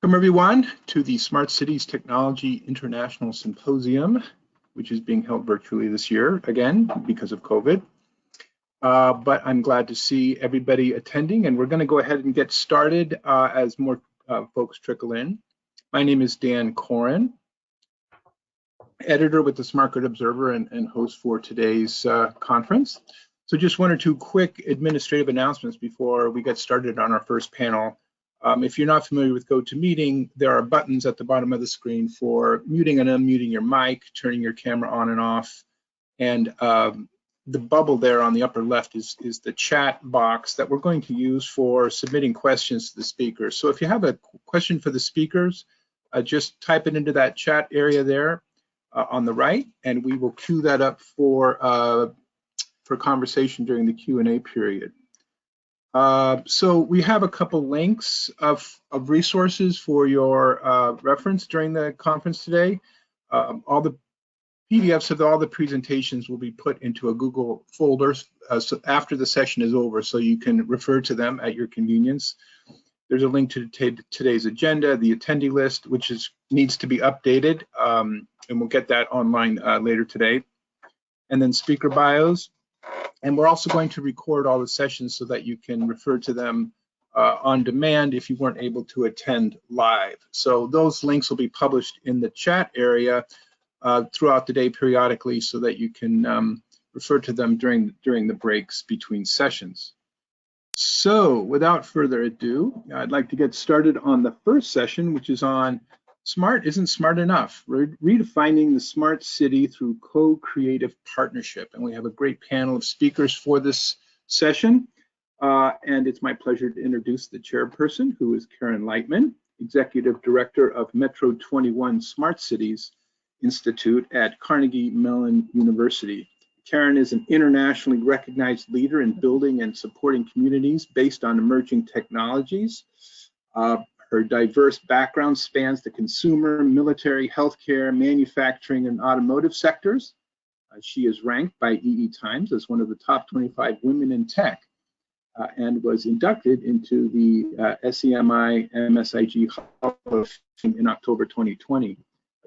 Welcome everyone to the Smart Cities Technology International Symposium, which is being held virtually this year, again, because of COVID. But I'm glad to see everybody attending, and we're going to go ahead and get started as more folks trickle in. My name is Dan Corin, editor with the Smart Grid Observer and host for today's conference. So just one or two quick administrative announcements before we get started on our first panel. If you're not familiar with GoToMeeting, there are buttons at the bottom of the screen for muting and unmuting your mic, turning your camera on and off. And the bubble there on the upper left is the chat box that we're going to use for submitting questions to the speakers. So if you have a question for the speakers, just type it into that chat area there on the right, and we will queue that up for conversation during the Q&A period. So we have a couple links of resources for your reference during the conference today. All the PDFs of all the presentations will be put into a Google folder so after the session is over, so you can refer to them at your convenience. There's a link to today's agenda, the attendee list, which needs to be updated, and we'll get that online later today. And then speaker bios. And we're also going to record all the sessions so that you can refer to them on demand if you weren't able to attend live. So those links will be published in the chat area throughout the day periodically so that you can refer to them during the breaks between sessions. So without further ado, I'd like to get started on the first session, which is on Smart Isn't Smart Enough, redefining the smart city through co-creative partnership. And we have a great panel of speakers for this session. And it's my pleasure to introduce the chairperson, who is Karen Lightman, Executive Director of Metro 21 Smart Cities Institute at Carnegie Mellon University. Karen is an internationally recognized leader in building and supporting communities based on emerging technologies. Her diverse background spans the consumer, military, healthcare, manufacturing, and automotive sectors. She is ranked by EE Times as one of the top 25 women in tech and was inducted into the SEMI MSIG Hall of Fame in October 2020.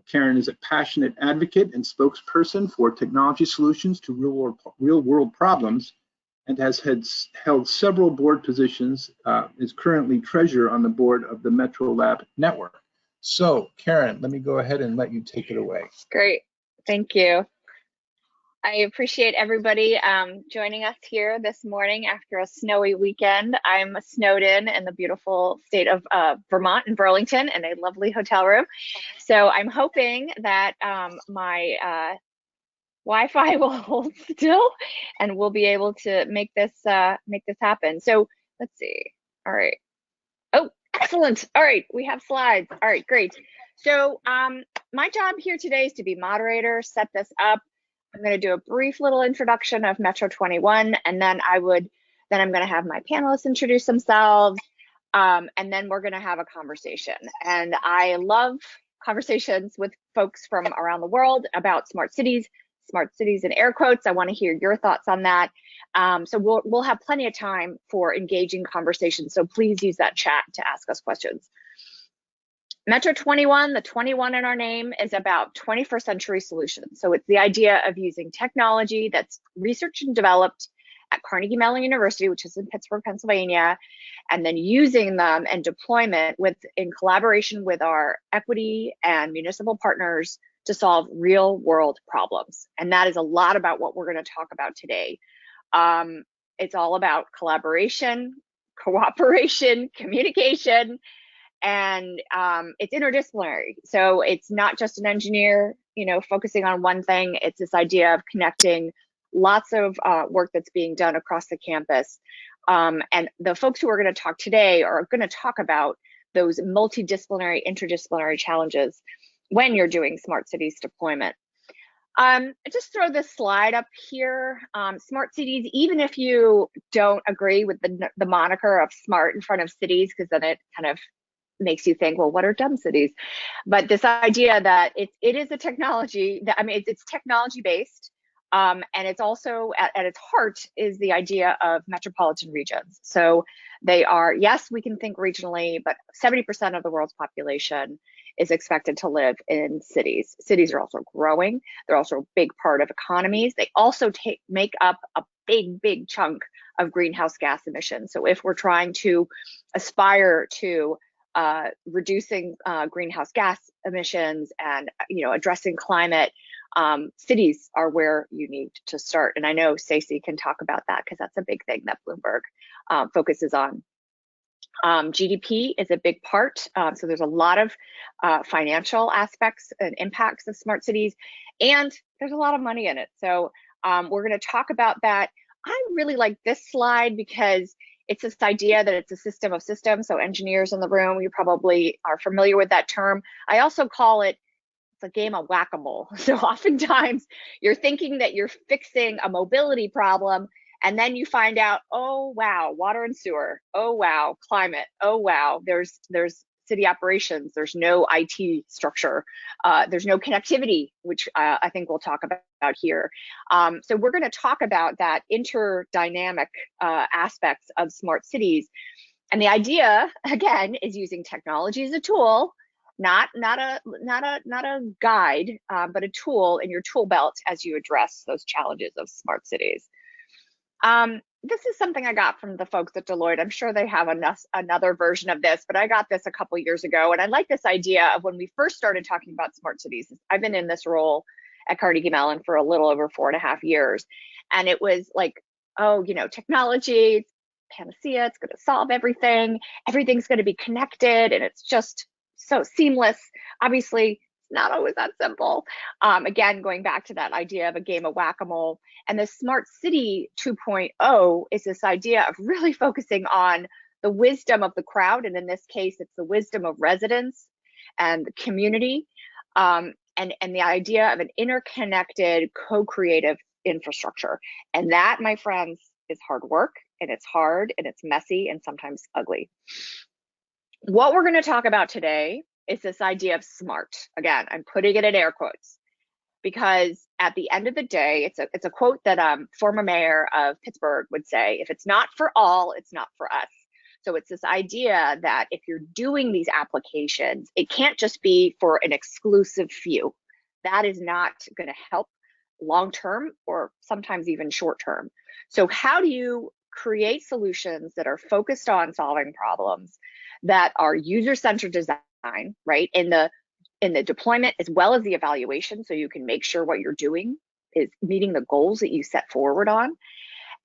Karen is a passionate advocate and spokesperson for technology solutions to real-world problems, and has held several board positions, is currently treasurer on the board of the Metro Lab Network. So Karen, let me go ahead and let you take it away. Great, thank you. I appreciate everybody joining us here this morning after a snowy weekend. I'm snowed in the beautiful state of Vermont in Burlington in a lovely hotel room. So I'm hoping that my Wi-Fi will hold still, and we'll be able to make this happen. So let's see. All right. Oh, excellent. All right, we have slides. All right, great. So my job here today is to be moderator, set this up. I'm going to do a brief little introduction of Metro 21, and then I'm going to have my panelists introduce themselves, and then we're going to have a conversation. And I love conversations with folks from around the world about smart cities in air quotes. I want to hear your thoughts on that. So we'll have plenty of time for engaging conversations. So please use that chat to ask us questions. Metro 21, the 21 in our name, is about 21st century solutions. So it's the idea of using technology that's researched and developed at Carnegie Mellon University, which is in Pittsburgh, Pennsylvania, and then using them and deployment in collaboration with our equity and municipal partners to solve real world problems. And that is a lot about what we're going to talk about today. It's all about collaboration, cooperation, communication, and it's interdisciplinary. So it's not just an engineer, focusing on one thing. It's this idea of connecting lots of work that's being done across the campus. And the folks who are going to talk today are going to talk about those multidisciplinary, interdisciplinary challenges when you're doing smart cities deployment. I just throw this slide up here. Smart cities, even if you don't agree with the moniker of smart in front of cities, because then it kind of makes you think, well, what are dumb cities? But this idea that it is a technology that, it's technology based. And it's also at its heart is the idea of metropolitan regions. So they are, yes, we can think regionally, but 70% of the world's population is expected to live in cities. Cities are also growing. They're also a big part of economies. They also make up a big chunk of greenhouse gas emissions. So if we're trying to aspire to reducing greenhouse gas emissions and addressing climate, cities are where you need to start. And I know Stacey can talk about that because that's a big thing that Bloomberg focuses on. GDP is a big part. So there's a lot of financial aspects and impacts of smart cities, and there's a lot of money in it. So we're going to talk about that. I really like this slide because it's this idea that it's a system of systems. So engineers in the room, you probably are familiar with that term. I also call it, it's a game of whack-a-mole. So oftentimes you're thinking that you're fixing a mobility problem, and then you find out, oh wow, water and sewer. Oh wow, climate. Oh wow, there's city operations. There's no IT structure. There's no connectivity, which I think we'll talk about here. So we're going to talk about that interdynamic aspects of smart cities. And the idea, again, is using technology as a tool, not a guide, but a tool in your tool belt as you address those challenges of smart cities. This is something I got from the folks at Deloitte. I'm sure they have another version of this, but I got this a couple years ago. And I like this idea of when we first started talking about smart cities. I've been in this role at Carnegie Mellon for a little over 4.5 years. And it was like, oh, technology, panacea, it's going to solve everything. Everything's going to be connected. And it's just so seamless. Obviously, not always that simple. Again, going back to that idea of a game of whack-a-mole. And the Smart City 2.0 is this idea of really focusing on the wisdom of the crowd. And in this case, it's the wisdom of residents and the community, and the idea of an interconnected, co-creative infrastructure. And that, my friends, is hard work, and it's hard, and it's messy, and sometimes ugly. What we're going to talk about today is this idea of smart. Again, I'm putting it in air quotes because at the end of the day, it's a quote that former mayor of Pittsburgh would say, if it's not for all, it's not for us. So it's this idea that if you're doing these applications, it can't just be for an exclusive few. That is not going to help long-term or sometimes even short-term. So how do you create solutions that are focused on solving problems that are user-centered design, right, in the deployment as well as the evaluation, so you can make sure what you're doing is meeting the goals that you set forward on?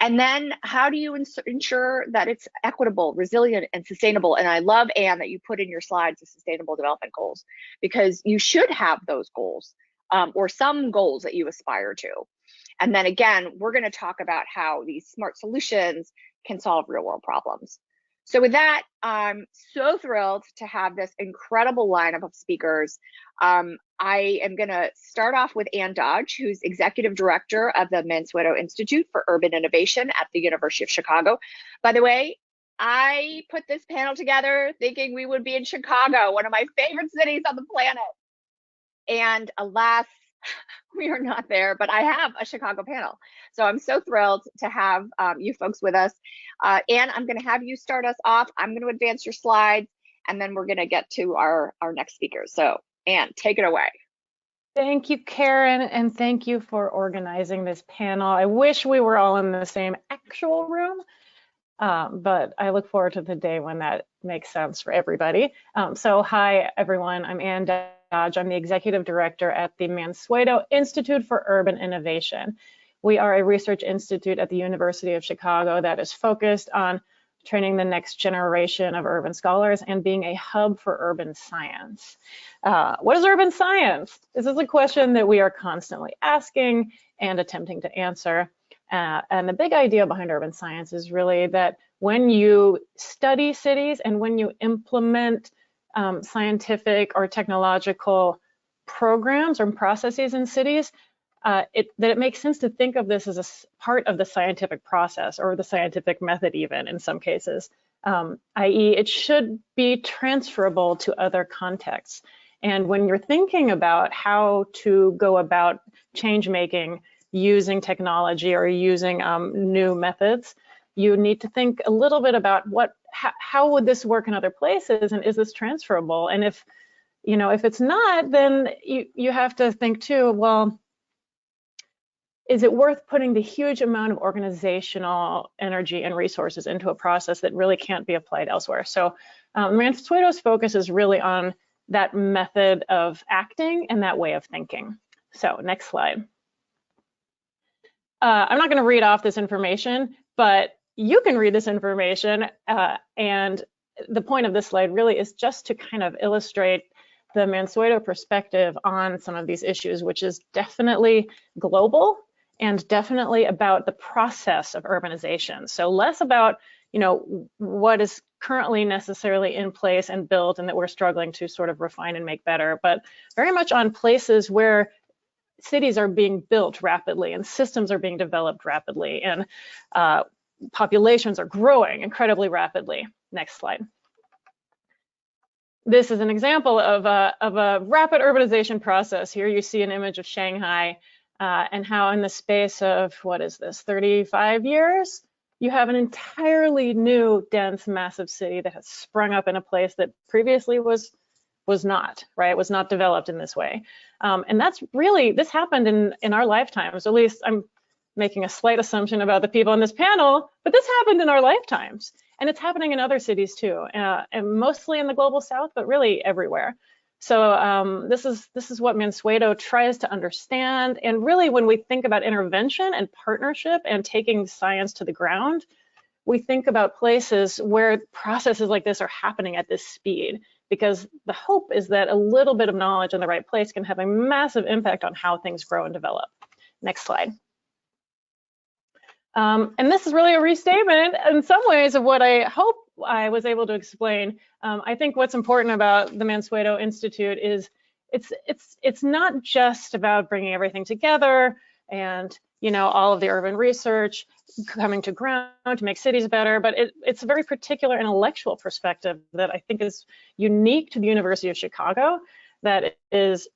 And then how do you ensure that it's equitable, resilient, and sustainable? And I love, Anne, that you put in your slides the sustainable development goals, because you should have those goals or some goals that you aspire to. And then again, we're going to talk about how these smart solutions can solve real world problems. So with that, I'm so thrilled to have this incredible lineup of speakers. I am going to start off with Ann Dodge, who's Executive Director of the Mansueto Institute for Urban Innovation at the University of Chicago. By the way, I put this panel together thinking we would be in Chicago, one of my favorite cities on the planet. And alas, we are not there, but I have a Chicago panel. So I'm so thrilled to have you folks with us. Anne, I'm going to have you start us off. I'm going to advance your slides, and then we're going to get to our next speakers. So Anne, take it away. Thank you, Karen, and thank you for organizing this panel. I wish we were all in the same actual room, but I look forward to the day when that makes sense for everybody. So hi, everyone. I'm Ann Dodge. I'm the Executive Director at the Mansueto Institute for Urban Innovation. We are a research institute at the University of Chicago that is focused on training the next generation of urban scholars and being a hub for urban science. What is urban science? This is a question that we are constantly asking and attempting to answer. And the big idea behind urban science is really that when you study cities and when you implement scientific or technological programs or processes in cities, that it makes sense to think of this as a part of the scientific process or the scientific method even in some cases, i.e. it should be transferable to other contexts. And when you're thinking about how to go about change making, using technology or using new methods, you need to think a little bit about how would this work in other places, and is this transferable? And if it's not, then you have to think too, well, is it worth putting the huge amount of organizational energy and resources into a process that really can't be applied elsewhere? So Mansueto's focus is really on that method of acting and that way of thinking. So next slide. I'm not going to read off this information, but you can read this information. And the point of this slide really is just to kind of illustrate the Mansueto perspective on some of these issues, which is definitely global and definitely about the process of urbanization. So less about, what is currently necessarily in place and built and that we're struggling to sort of refine and make better, but very much on places where cities are being built rapidly and systems are being developed rapidly and populations are growing incredibly rapidly. Next slide. This is an example of a rapid urbanization process. Here you see an image of Shanghai and how in the space of, 35 years, you have an entirely new, dense, massive city that has sprung up in a place that previously was not, right? Was not developed in this way. And this happened in our lifetimes. At least I'm making a slight assumption about the people on this panel, but this happened in our lifetimes. And it's happening in other cities too, and mostly in the global south, but really everywhere. So this is what Mansueto tries to understand. And really, when we think about intervention and partnership and taking science to the ground, we think about places where processes like this are happening at this speed, because the hope is that a little bit of knowledge in the right place can have a massive impact on how things grow and develop. Next slide. And this is really a restatement in some ways of what I hope I was able to explain. I think what's important about the Mansueto Institute is it's not just about bringing everything together and all of the urban research coming to ground to make cities better, but it's a very particular intellectual perspective that I think is unique to the University of Chicago, that is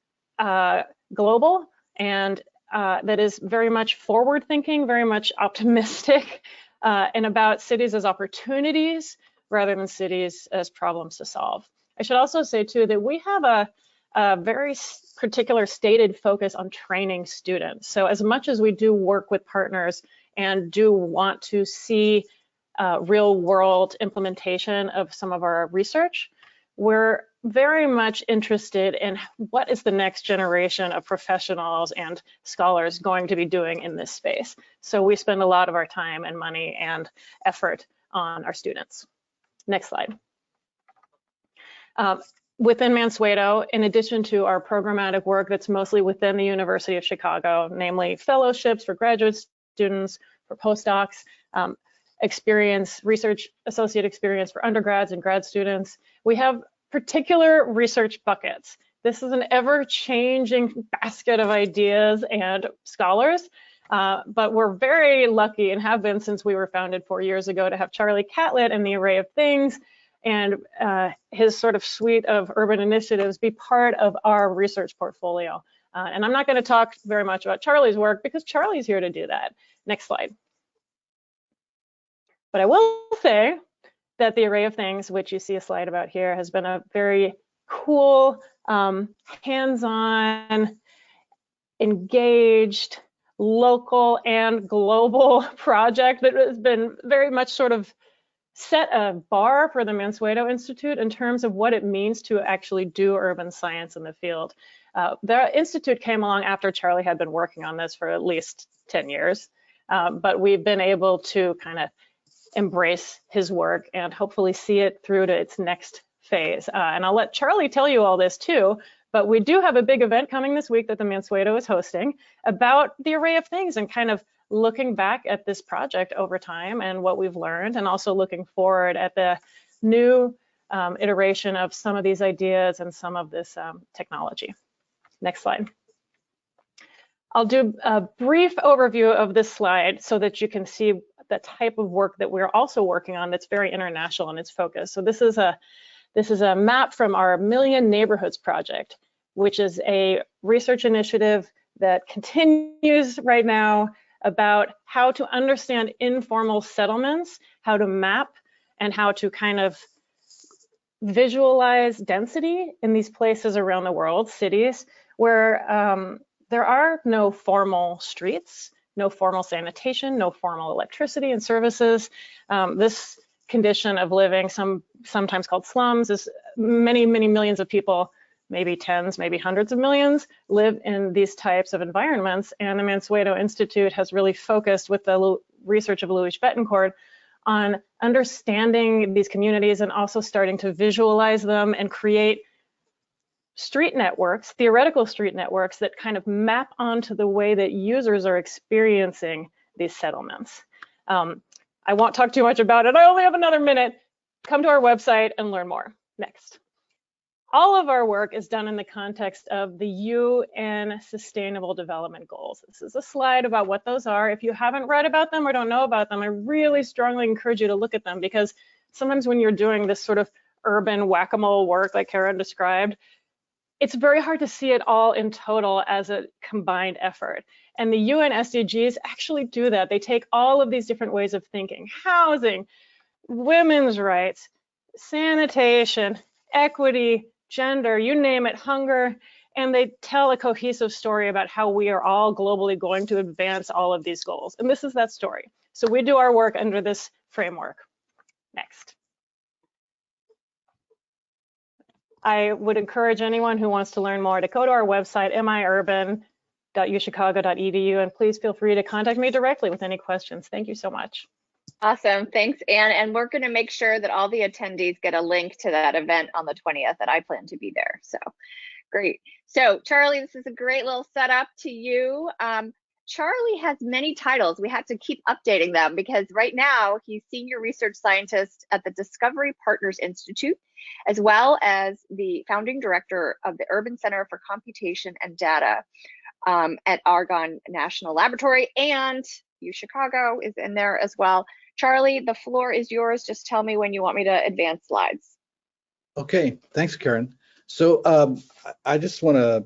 global and that is very much forward thinking, very much optimistic, and about cities as opportunities rather than cities as problems to solve. I should also say too that we have a very particular stated focus on training students. So as much as we do work with partners and do want to see real world implementation of some of our research, we're very much interested in what is the next generation of professionals and scholars going to be doing in this space. So we spend a lot of our time and money and effort on our students. Next slide. Within Mansueto, in addition to our programmatic work that's mostly within the University of Chicago, namely fellowships for graduate students, for postdocs, research associate experience for undergrads and grad students, we have particular research buckets. This is an ever-changing basket of ideas and scholars, but we're very lucky and have been since we were founded 4 years ago to have Charlie Catlett and the Array of Things and his sort of suite of urban initiatives be part of our research portfolio. And I'm not going to talk very much about Charlie's work because Charlie's here to do that. Next slide. But I will say that the Array of Things, which you see a slide about here, has been a very cool, hands-on, engaged, local and global project that has been very much sort of set a bar for the Mansueto Institute in terms of what it means to actually do urban science in the field. The Institute came along after Charlie had been working on this for at least 10 years, but we've been able to kind of embrace his work and hopefully see it through to its next phase. And I'll let Charlie tell you all this too, but we do have a big event coming this week that the Mansueto is hosting about the Array of Things and kind of looking back at this project over time and what we've learned, and also looking forward at the new iteration of some of these ideas and some of this technology. Next slide. I'll do a brief overview of this slide so that you can see the type of work that we're also working on that's very international in its focus. So this is a map from our Million Neighborhoods project, which is a research initiative that continues right now about how to understand informal settlements, how to map, and how to kind of visualize density in these places around the world, cities, where there are no formal streets, no formal sanitation, no formal electricity and services. This condition of living, sometimes called slums, is many, many millions of people, maybe tens, maybe hundreds of millions, live in these types of environments. And the Mansueto Institute has really focused, with the research of Louis Bettencourt, on understanding these communities and also starting to visualize them and create street networks, theoretical street networks, that kind of map onto the way that users are experiencing these settlements. I won't talk too much about it. I only have another minute. Come to our website and learn more. Next. All of our work is done in the context of the UN Sustainable Development Goals. This is a slide about what those are. If you haven't read about them or don't know about them, I really strongly encourage you to look at them, because sometimes when you're doing this sort of urban whack-a-mole work like Karen described, it's very hard to see it all in total as a combined effort. And the UN SDGs actually do that. They take all of these different ways of thinking: housing, women's rights, sanitation, equity, gender, you name it, hunger, and they tell a cohesive story about how we are all globally going to advance all of these goals. And this is that story. So we do our work under this framework. Next. I would encourage anyone who wants to learn more to go to our website, miurban.uchicago.edu, and please feel free to contact me directly with any questions. Thank you so much. Awesome, thanks, Anne. And we're going to make sure that all the attendees get a link to that event on the 20th, that I plan to be there. So great. So Charlie, this is a great little setup to you. Charlie has many titles. We have to keep updating them, because right now he's Senior Research Scientist at the Discovery Partners Institute, as well as the founding director of the Urban Center for Computation and Data at Argonne National Laboratory, and UChicago is in there as well. Charlie, the floor is yours. Just tell me when you want me to advance slides. Okay, thanks, Karen. So I just want to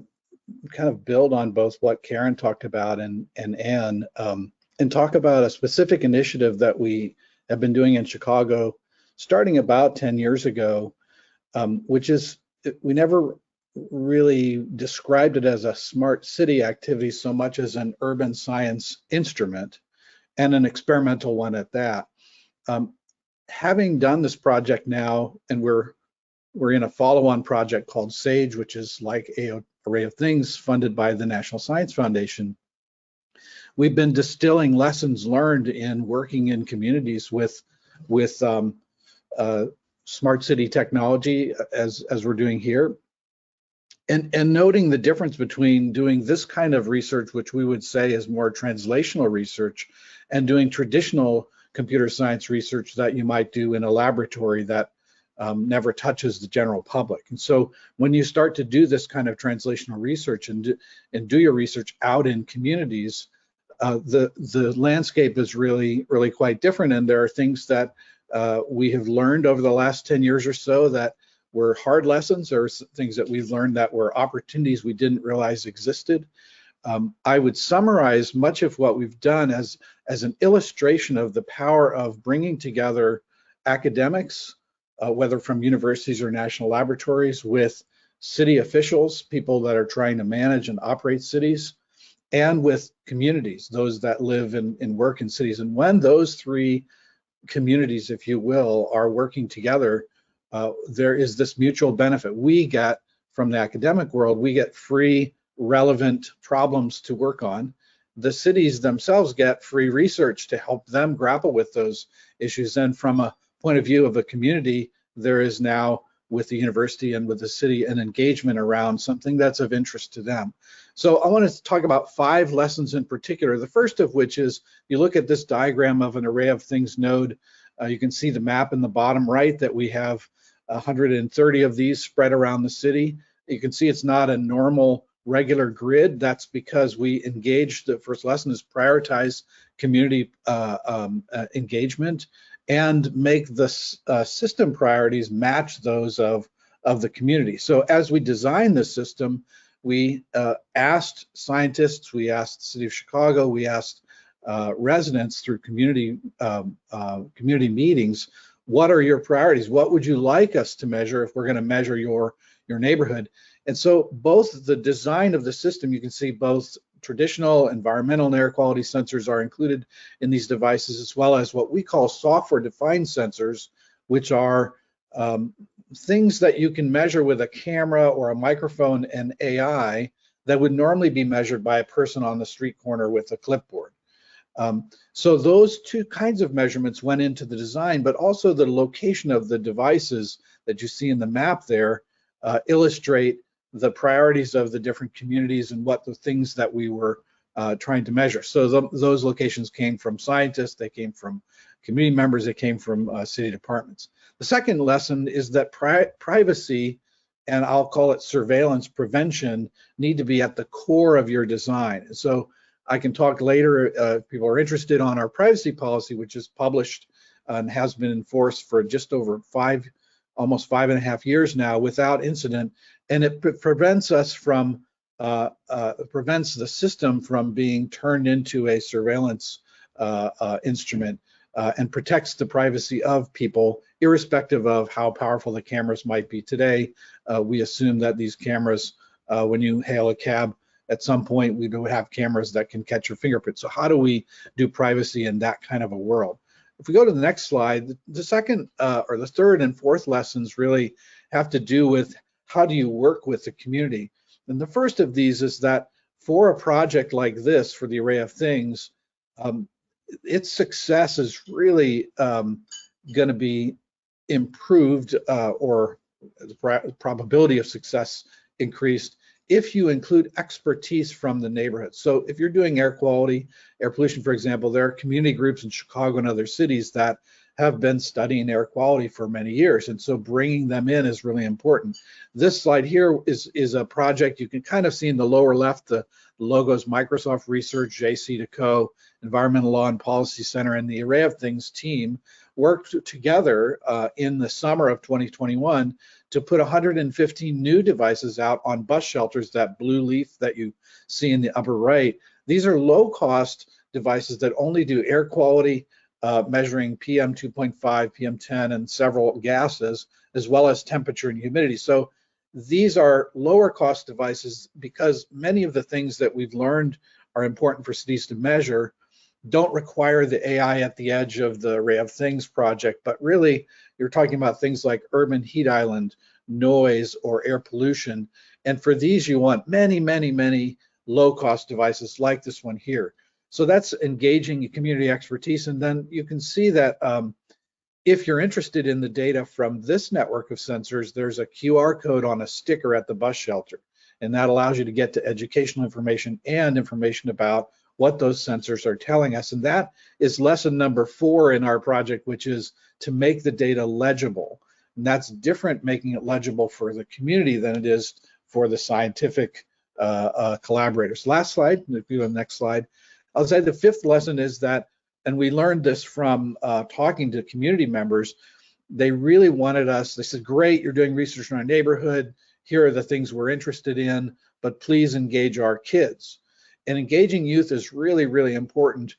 kind of build on both what Karen talked about and Anne, and talk about a specific initiative that we have been doing in Chicago starting about 10 years ago, which is, we never really described it as a smart city activity so much as an urban science instrument, and an experimental one at that. Having done this project now, and we're in a follow-on project called SAGE, which is like an array of things funded by the National Science Foundation. We've been distilling lessons learned in working in communities with smart city technology, as we're doing here, and noting the difference between doing this kind of research, which we would say is more translational research, and doing traditional computer science research that you might do in a laboratory that never touches the general public. And so when you start to do this kind of translational research and do your research out in communities, the landscape is really quite different. And there are things that we have learned over the last 10 years or so that were hard lessons, or things that we've learned that were opportunities we didn't realize existed. I would summarize much of what we've done as an illustration of the power of bringing together academics, whether from universities or national laboratories, with city officials, people that are trying to manage and operate cities, and with communities, those that live and work in cities. And when those three communities, if you will, are working together, there is this mutual benefit. We get, from the academic world, we get free, relevant problems to work on. The cities themselves get free research to help them grapple with those issues. And from a point of view of a community, there is now, with the university and with the city, an engagement around something that's of interest to them. So I want to talk about 5 lessons in particular. The first of which is, you look at this diagram of an array of things node, you can see the map in the bottom right that we have 130 of these spread around the city. You can see it's not a normal regular grid. That's because we engaged, the first lesson is prioritize community engagement and make the system priorities match those of the community. So as we design the system, we asked scientists, we asked the city of Chicago, we asked residents through community meetings, what are your priorities? What would you like us to measure if we're going to measure your neighborhood? And so both the design of the system, you can see both traditional environmental and air quality sensors are included in these devices, as well as what we call software-defined sensors, which are things that you can measure with a camera or a microphone and AI that would normally be measured by a person on the street corner with a clipboard. So those two kinds of measurements went into the design, but also the location of the devices that you see in the map there illustrate the priorities of the different communities and what the things that we were trying to measure. So those locations came from scientists, they came from community members, they came from city departments. The second lesson is that privacy, and I'll call it surveillance prevention, need to be at the core of your design. So I can talk later if people are interested on our privacy policy, which is published and has been enforced for just over almost 5.5 years now without incident, and it prevents us from prevents the system from being turned into a surveillance instrument and protects the privacy of people, irrespective of how powerful the cameras might be today. We assume that these cameras, when you hail a cab, at some point we do have cameras that can catch your fingerprint. So how do we do privacy in that kind of a world? If we go to the next slide, the second or the third and fourth lessons really have to do with how do you work with the community. And the first of these is that for a project like this, for the Array of Things, its success is really going to be improved or the probability of success increased if you include expertise from the neighborhood. So if you're doing air quality, air pollution, for example, there are community groups in Chicago and other cities that have been studying air quality for many years. And so bringing them in is really important. This slide here is a project you can kind of see in the lower left, the logos Microsoft Research, JC2Co, Environmental Law and Policy Center, and the Array of Things team worked together in the summer of 2021 to put 115 new devices out on bus shelters, that blue leaf that you see in the upper right. These are low-cost devices that only do air quality, measuring PM 2.5, PM 10, and several gases, as well as temperature and humidity. So these are lower cost devices because many of the things that we've learned are important for cities to measure don't require the AI at the edge of the Array of Things project, but really you're talking about things like urban heat island, noise, or air pollution. And for these, you want many, many, many low-cost devices like this one here. So that's engaging community expertise. And then you can see that if you're interested in the data from this network of sensors, there's a QR code on a sticker at the bus shelter. And that allows you to get to educational information and information about what those sensors are telling us. And that is lesson number 4 in our project, which is to make the data legible. And that's different, making it legible for the community than it is for the scientific collaborators. Last slide, if you go to the next slide. I'll say the 5th lesson is that, and we learned this from talking to community members, they really wanted us, they said, great, you're doing research in our neighborhood, here are the things we're interested in, but please engage our kids. And engaging youth is really, really important,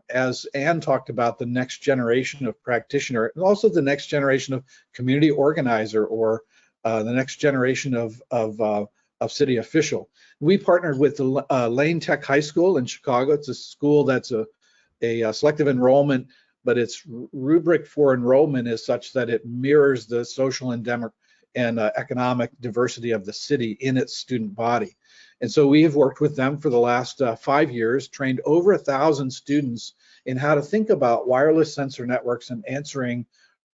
as Anne talked about, the next generation of practitioner, and also the next generation of community organizer, or the next generation of city official. We partnered with the Lane Tech High School in Chicago. It's a school that's a selective enrollment, but its rubric for enrollment is such that it mirrors the social and economic diversity of the city in its student body. And so we have worked with them for the last 5 years, trained over 1,000 students in how to think about wireless sensor networks and answering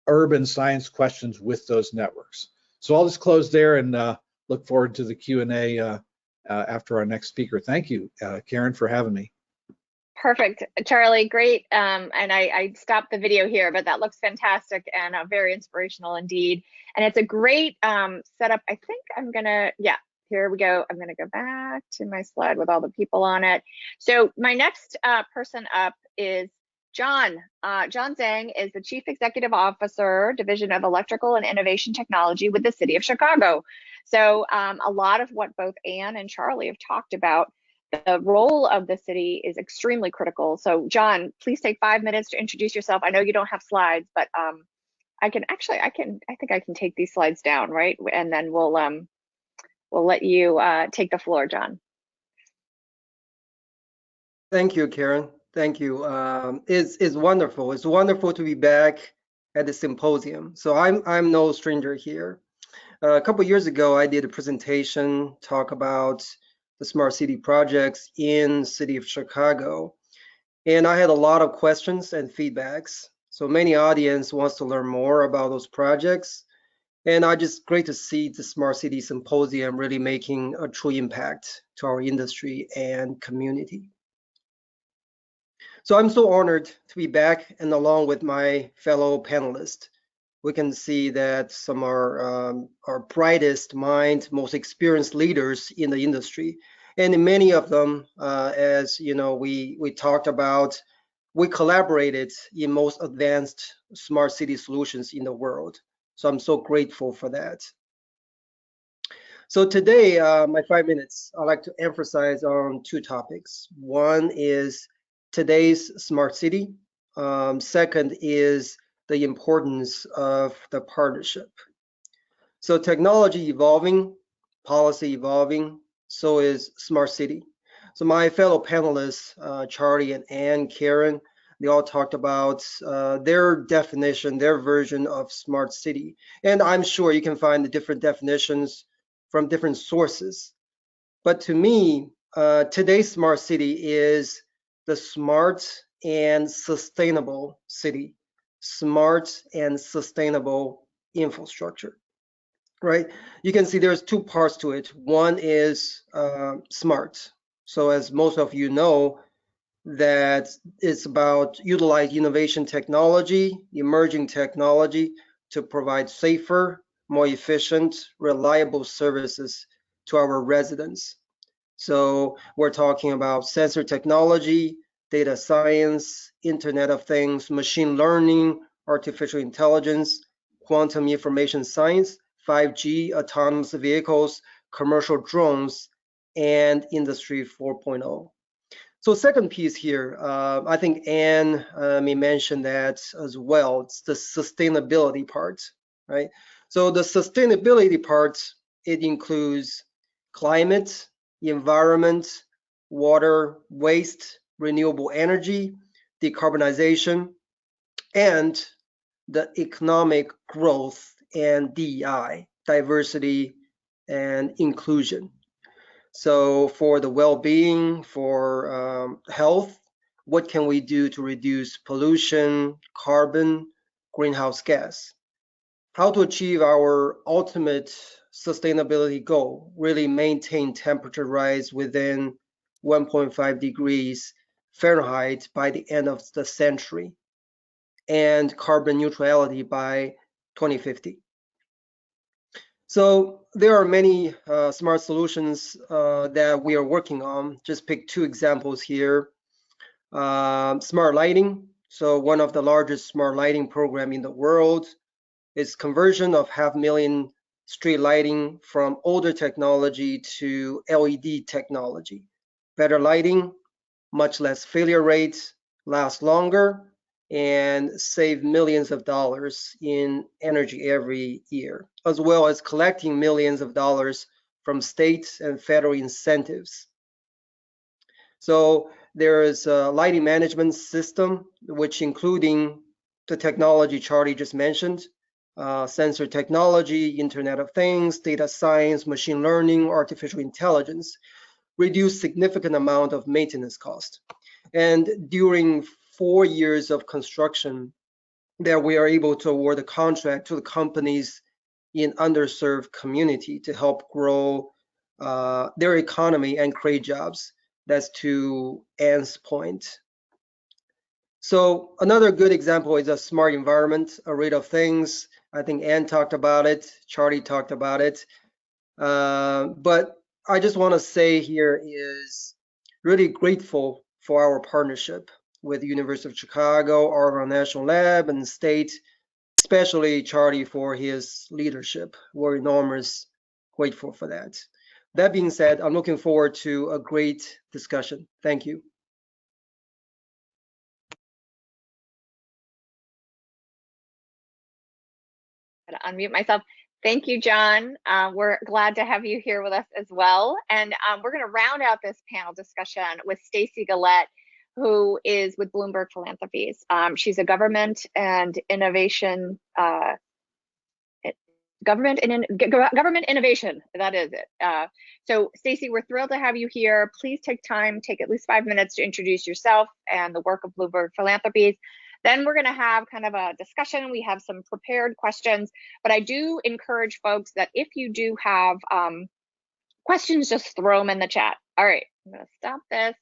urban science questions with those networks. So I'll just close there and look forward to the Q&A after our next speaker. Thank you, Karen, for having me. Perfect, Charlie, great. And I stopped the video here, but that looks fantastic and very inspirational indeed. And it's a great setup. I think I'm gonna, yeah, here we go. I'm gonna go back to my slide with all the people on it. So my next person up is John. John Zhang is the Chief Executive Officer, Division of Electrical and Innovation Technology with the City of Chicago. So a lot of what both Anne and Charlie have talked about, the role of the city is extremely critical. So John, please take 5 minutes to introduce yourself. I know you don't have slides, but I think I can take these slides down, right? And then we'll let you take the floor, John. Thank you, Karen. Thank you. It's wonderful. It's wonderful to be back at the symposium. So I'm no stranger here. A couple years ago, I did a presentation talk about the smart city projects in city of Chicago, and I had a lot of questions and feedbacks. So many audience wants to learn more about those projects, and I just great to see the Smart City Symposium really making a true impact to our industry and community. So I'm so honored to be back, and along with my fellow panelists, we can see that some are our brightest minds, most experienced leaders in the industry. And many of them, as you know, we talked about, we collaborated in most advanced smart city solutions in the world. So I'm so grateful for that. So today, my 5 minutes, I'd like to emphasize on two topics. One is today's smart city. Second is the importance of the partnership. So technology evolving, policy evolving, so is smart city. So my fellow panelists, Charlie and Anne, Karen, they all talked about their definition, their version of smart city. And I'm sure you can find the different definitions from different sources. But to me, today's smart city is the smart and sustainable city, smart and sustainable infrastructure, right? You can see there's two parts to it. One is smart. So as most of you know, that it's about utilize innovation technology, emerging technology to provide safer, more efficient, reliable services to our residents. So we're talking about sensor technology, data science, Internet of Things, machine learning, artificial intelligence, quantum information science, 5G, autonomous vehicles, commercial drones, and Industry 4.0. So second piece here, I think Anne may mention that as well. It's the sustainability part, right? So the sustainability part, it includes climate, environment, water, waste, renewable energy, decarbonization, and the economic growth and DEI, diversity and inclusion. So for the well-being, for health, what can we do to reduce pollution, carbon, greenhouse gas? How to achieve our ultimate sustainability goal, really maintain temperature rise within 1.5 degrees Fahrenheit by the end of the century, and carbon neutrality by 2050. So there are many smart solutions that we are working on. Just pick two examples here. Smart lighting. So one of the largest smart lighting program in the world is conversion of 500,000 street lighting from older technology to LED technology. Better lighting, much less failure rates, last longer, and save millions of dollars in energy every year, as well as collecting millions of dollars from state and federal incentives. So there is a lighting management system, which including the technology Charlie just mentioned, sensor technology, Internet of Things, data science, machine learning, artificial intelligence, reduce significant amount of maintenance cost. And during 4 years of construction, that we are able to award a contract to the companies in underserved community to help grow their economy and create jobs. That's to Anne's point. So another good example is a smart environment, Array of Things. I think Anne talked about it, Charlie talked about it. But I just want to say here is really grateful for our partnership with the University of Chicago, Argonne National Lab, and state, especially Charlie for his leadership. We're enormous grateful for that. That being said, I'm looking forward to a great discussion. Thank you. To unmute myself. Thank you, John. We're glad to have you here with us as well. And we're going to round out this panel discussion with Stacy Gillette, who is with Bloomberg Philanthropies. She's a government and innovation, government innovation, that is it. So Stacy, we're thrilled to have you here. Please take at least 5 minutes to introduce yourself and the work of Bloomberg Philanthropies. Then we're going to have kind of a discussion. We have some prepared questions, but I do encourage folks that if you do have questions, just throw them in the chat. All right, I'm going to stop this.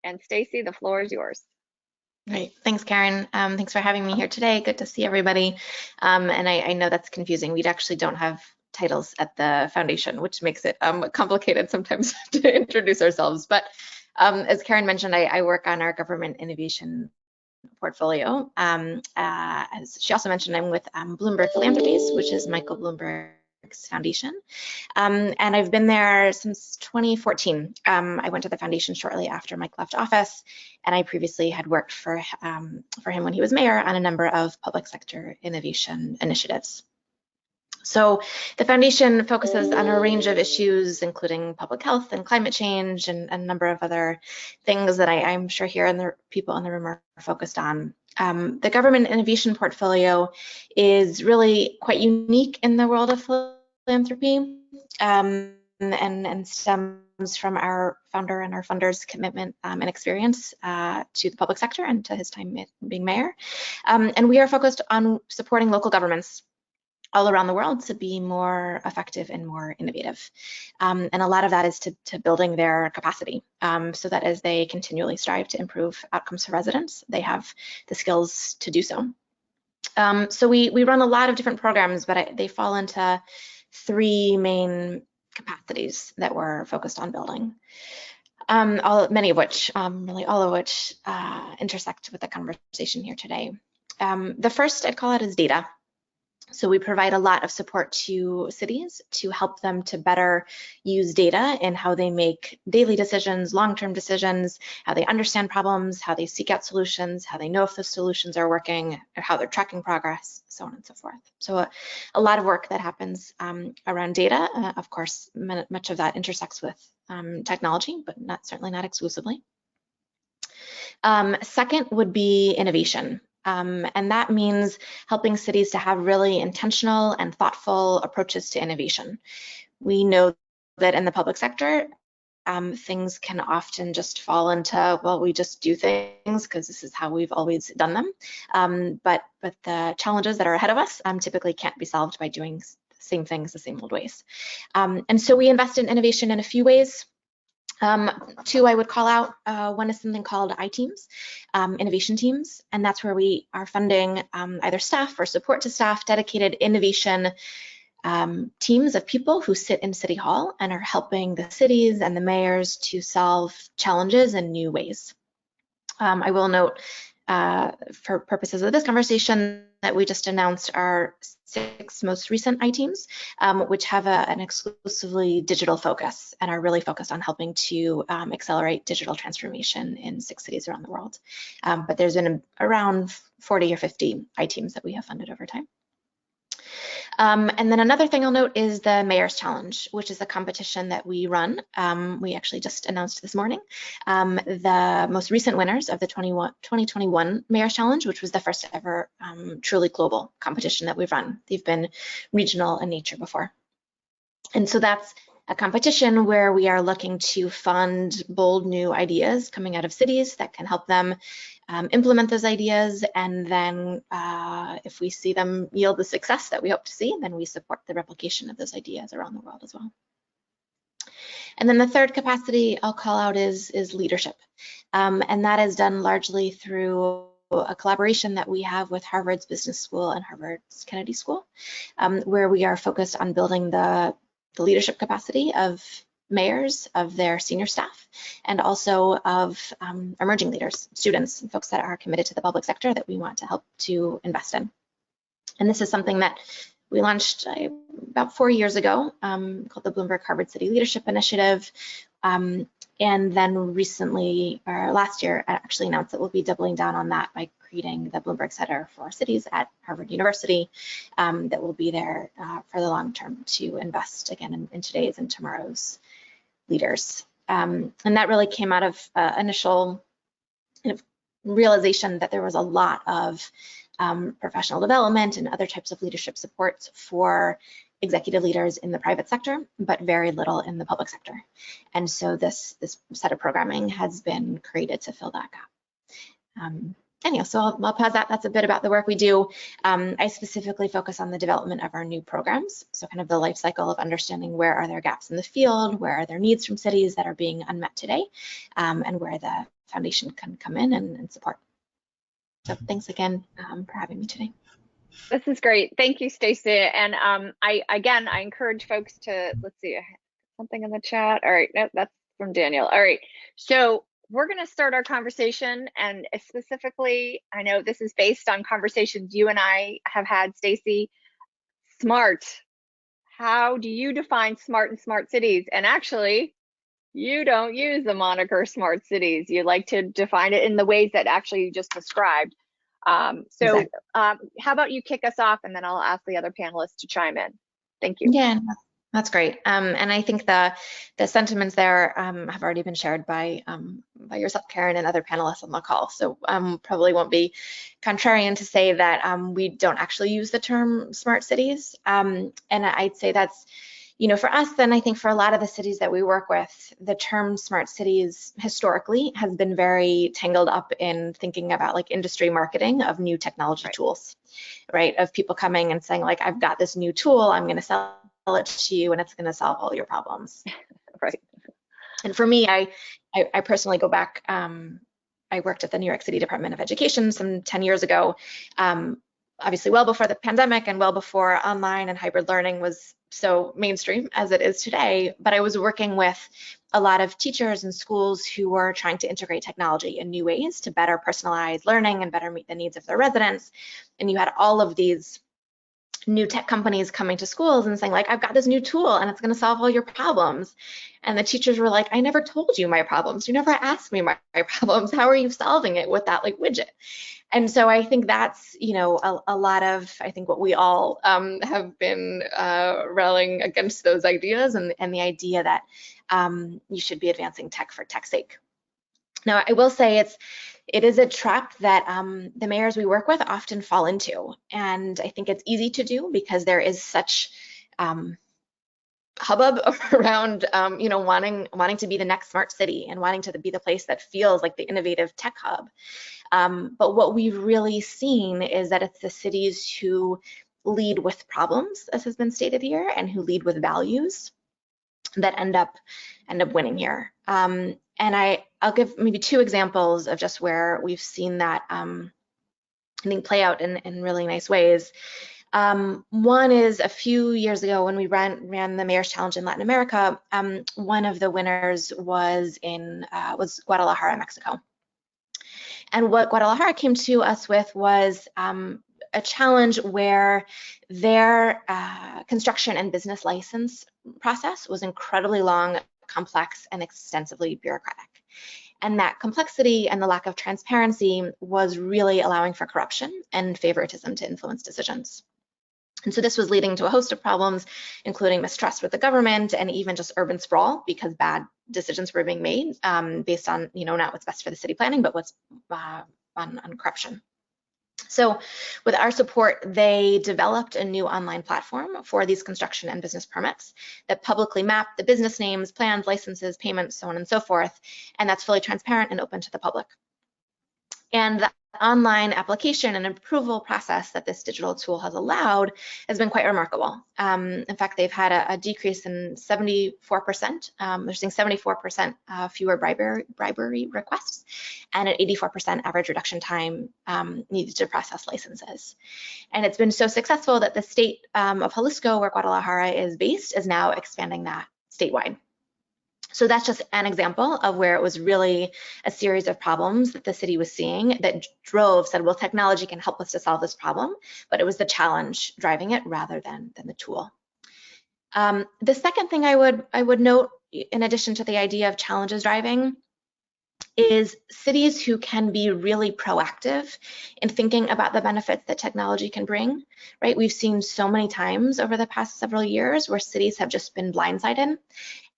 And Stacy, the floor is yours. Great, thanks, Karen. Thanks for having me here today. Good to see everybody. And I know that's confusing. We actually don't have titles at the foundation, which makes it complicated sometimes to introduce ourselves. But as Karen mentioned, I work on our government innovation portfolio. As she also mentioned, I'm with Bloomberg Philanthropies, which is Michael Bloomberg's foundation. And I've been there since 2014. I went to the foundation shortly after Mike left office, and I previously had worked for him when he was mayor on a number of public sector innovation initiatives. So the foundation focuses on a range of issues, including public health and climate change and a number of other things that I'm sure here and the people in the room are focused on. The government innovation portfolio is really quite unique in the world of philanthropy and stems from our founder and our funders' commitment and experience to the public sector and to his time being mayor. And we are focused on supporting local governments all around the world to be more effective and more innovative. And a lot of that is to building their capacity so that as they continually strive to improve outcomes for residents, they have the skills to do so. So we run a lot of different programs, but they fall into 3 main capacities that we're focused on building. Many of which, really all of which intersect with the conversation here today. The first I'd call it is data. So we provide a lot of support to cities to help them to better use data in how they make daily decisions, long-term decisions, how they understand problems, how they seek out solutions, how they know if the solutions are working, or how they're tracking progress, so on and so forth. So a lot of work that happens around data. Of course, much of that intersects with technology, but certainly not exclusively. Second would be innovation. And that means helping cities to have really intentional and thoughtful approaches to innovation. We know that in the public sector, things can often just fall into, well, we just do things because this is how we've always done them. But the challenges that are ahead of us typically can't be solved by doing the same things the same old ways. And so we invest in innovation in a few ways. 2 I would call out. One is something called I-teams, innovation teams, and that's where we are funding either staff or support to staff, dedicated innovation teams of people who sit in City Hall and are helping the cities and the mayors to solve challenges in new ways. I will note for purposes of this conversation that we just announced our 6 most recent I-teams, which have an exclusively digital focus and are really focused on helping to accelerate digital transformation in 6 cities around the world. But there's been around 40 or 50 I-teams that we have funded over time. And then another thing I'll note is the Mayor's Challenge, which is a competition that we run. We actually just announced this morning the most recent winners of the 2021 Mayor's Challenge, which was the first ever truly global competition that we've run. They've been regional in nature before. And so that's a competition where we are looking to fund bold new ideas coming out of cities that can help them implement those ideas, and then if we see them yield the success that we hope to see, then we support the replication of those ideas around the world as well. And then the third capacity I'll call out is leadership, and that is done largely through a collaboration that we have with Harvard's Business School and Harvard's Kennedy School, where we are focused on building the leadership capacity of mayors, of their senior staff, and also of emerging leaders, students, and folks that are committed to the public sector that we want to help to invest in. And this is something that We launched about 4 years ago, called the Bloomberg Harvard City Leadership Initiative. And then recently, or last year, I actually announced that we'll be doubling down on that by creating the Bloomberg Center for Cities at Harvard University that will be there for the long term to invest again in today's and tomorrow's leaders. And that really came out of initial kind of realization that there was a lot of professional development and other types of leadership support for executive leaders in the private sector, but very little in the public sector. And so this set of programming has been created to fill that gap. Anyhow, so I'll pause that. That's a bit about the work we do. I specifically focus on the development of our new programs. So kind of the life cycle of understanding where are there gaps in the field, where are there needs from cities that are being unmet today, and where the foundation can come in and support. So thanks again for having me today. This is great. Thank you, Stacey. And I encourage folks to, let's see, something in the chat. All right, no, that's from Daniel. All right, so we're going to start our conversation, and specifically, I know this is based on conversations you and I have had, Stacey. Smart. How do you define smart and smart cities? And actually, you don't use the moniker smart cities. You like to define it in the ways that actually you just described. Exactly. How about you kick us off, and then I'll ask the other panelists to chime in. Thank you. Yeah, that's great. And I think the sentiments there have already been shared by yourself, Karen, and other panelists on the call. So probably won't be contrarian to say that we don't actually use the term smart cities. And I'd say that's, for us, then I think for a lot of the cities that we work with, the term smart cities historically has been very tangled up in thinking about like industry marketing of new technology tools, right? Of people coming and saying like, I've got this new tool, I'm going to sell it to you and it's going to solve all your problems. Right. And for me, I personally go back, I worked at the New York City Department of Education some 10 years ago, obviously well before the pandemic and well before online and hybrid learning was so mainstream as it is today, but I was working with a lot of teachers and schools who were trying to integrate technology in new ways to better personalize learning and better meet the needs of their residents. And you had all of these new tech companies coming to schools and saying like, I've got this new tool and it's going to solve all your problems. And the teachers were like, I never told you my problems. You never asked me my problems. How are you solving it with that like widget? And so I think that's, a lot of, I think what we all have been rallying against those ideas and the idea that you should be advancing tech for tech's sake. Now, I will say it is a trap that the mayors we work with often fall into. And I think it's easy to do because there is such hubbub around, wanting to be the next smart city and wanting to be the place that feels like the innovative tech hub. But what we've really seen is that it's the cities who lead with problems, as has been stated here, and who lead with values that end up winning here. And I'll give maybe 2 examples of just where we've seen that I think play out in really nice ways. One is a few years ago when we ran the Mayor's Challenge in Latin America. One of the winners was Guadalajara, Mexico. And what Guadalajara came to us with was a challenge where their construction and business license process was incredibly long, complex, and extensively bureaucratic. And that complexity and the lack of transparency was really allowing for corruption and favoritism to influence decisions. And so this was leading to a host of problems, including mistrust with the government and even just urban sprawl because bad decisions were being made based on, not what's best for the city planning, but what's on corruption. So with our support, they developed a new online platform for these construction and business permits that publicly map the business names, plans, licenses, payments, so on and so forth. And that's fully transparent and open to the public. And the online application and approval process that this digital tool has allowed has been quite remarkable. In fact, they've had a decrease in 74%. They're seeing 74% fewer bribery requests and an 84% average reduction time needed to process licenses. And it's been so successful that the state of Jalisco, where Guadalajara is based, is now expanding that statewide. So that's just an example of where it was really a series of problems that the city was seeing that said, well, technology can help us to solve this problem, but it was the challenge driving it rather than the tool. The second thing I would note, in addition to the idea of challenges driving, is cities who can be really proactive in thinking about the benefits that technology can bring, right? We've seen so many times over the past several years where cities have just been blindsided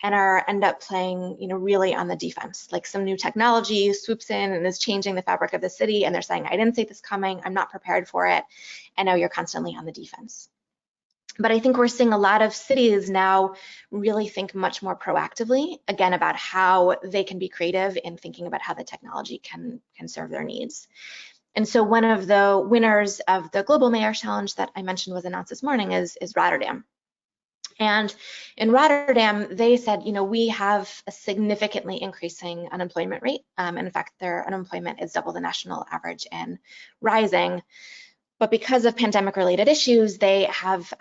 and end up playing, really on the defense. Like some new technology swoops in and is changing the fabric of the city, and they're saying, I didn't see this coming, I'm not prepared for it, and now you're constantly on the defense. But I think we're seeing a lot of cities now really think much more proactively, again, about how they can be creative in thinking about how the technology can serve their needs. And so one of the winners of the Global Mayor Challenge that I mentioned was announced this morning is Rotterdam. And in Rotterdam, they said, we have a significantly increasing unemployment rate. In fact, their unemployment is double the national average and rising. But because of pandemic-related issues, they have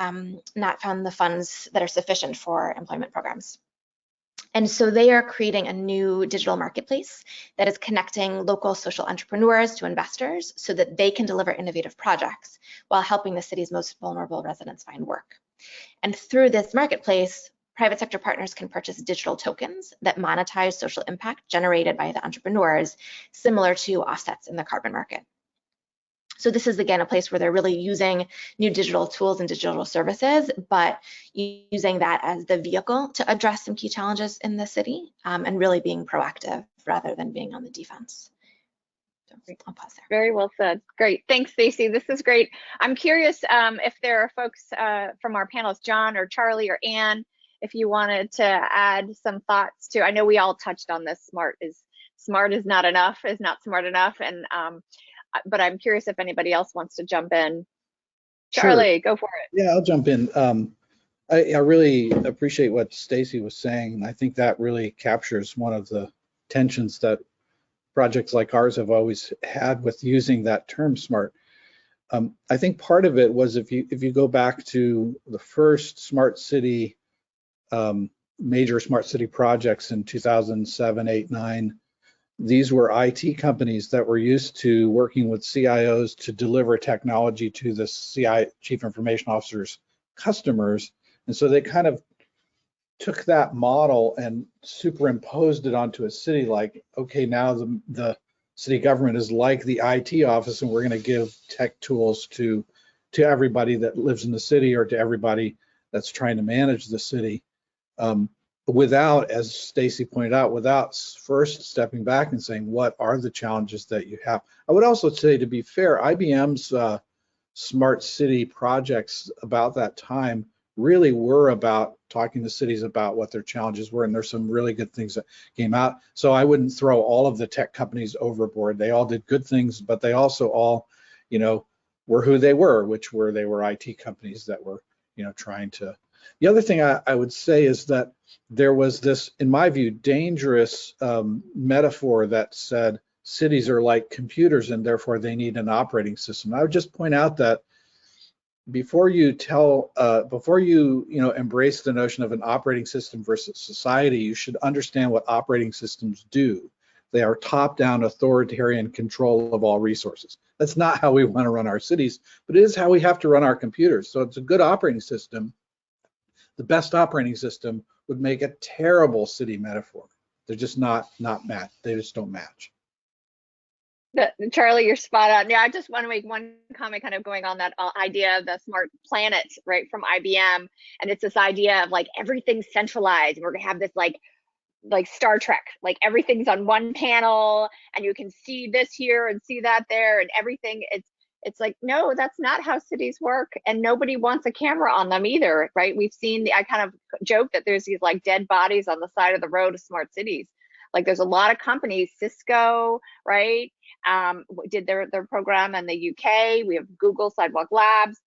not found the funds that are sufficient for employment programs. And so they are creating a new digital marketplace that is connecting local social entrepreneurs to investors so that they can deliver innovative projects while helping the city's most vulnerable residents find work. And through this marketplace, private sector partners can purchase digital tokens that monetize social impact generated by the entrepreneurs, similar to offsets in the carbon market. So this is, again, a place where they're really using new digital tools and digital services, but using that as the vehicle to address some key challenges in the city, and really being proactive rather than being on the defense. So I'll pause there. Very well said. Great. Thanks, Stacy. This is great. I'm curious if there are folks from our panelists, John or Charlie or Anne, if you wanted to add some thoughts to, I know we all touched on this, smart is not enough, is not smart enough. And but I'm curious if anybody else wants to jump in. Charlie, Sure. go for it. Yeah, I'll jump in. I really appreciate what Stacy was saying. I think that really captures one of the tensions that projects like ours have always had with using that term smart. I think part of it was if you go back to the first smart city, major smart city projects in 2007, 8, 9, these were IT companies that were used to working with CIOs to deliver technology to the Chief Information Officer's customers. And so they kind of took that model and superimposed it onto a city like, okay, now the city government is like the IT office, and we're going to give tech tools to everybody that lives in the city or to everybody that's trying to manage the city. Without, as Stacy pointed out, without first stepping back and saying, what are the challenges that you have? I would also say, to be fair, IBM's smart city projects about that time really were about talking to cities about what their challenges were, and there's some really good things that came out. So I wouldn't throw all of the tech companies overboard. They all did good things, but they also all, were who they were, which were they were IT companies that were, trying to. The other thing I would say is that there was this, in my view, dangerous metaphor that said cities are like computers and therefore they need an operating system. I would just point out that before you embrace the notion of an operating system versus society, you should understand what operating systems do. They are top-down authoritarian control of all resources. That's not how we want to run our cities, but it is how we have to run our computers. So it's a good operating system. The best operating system would make a terrible city metaphor. They're just not matched. They just don't match. Charlie, you're spot on. Yeah, I just want to make one comment kind of going on that idea of the smart planet, right, from IBM. And it's this idea of like everything's centralized. We're going to have this like Star Trek, like everything's on one panel and you can see this here and see that there and everything. It's like, no, that's not how cities work. And nobody wants a camera on them either, right? We've seen, I kind of joke that there's these like dead bodies on the side of the road of smart cities. Like there's a lot of companies, Cisco, right? Did their program in the UK. We have Google, Sidewalk Labs,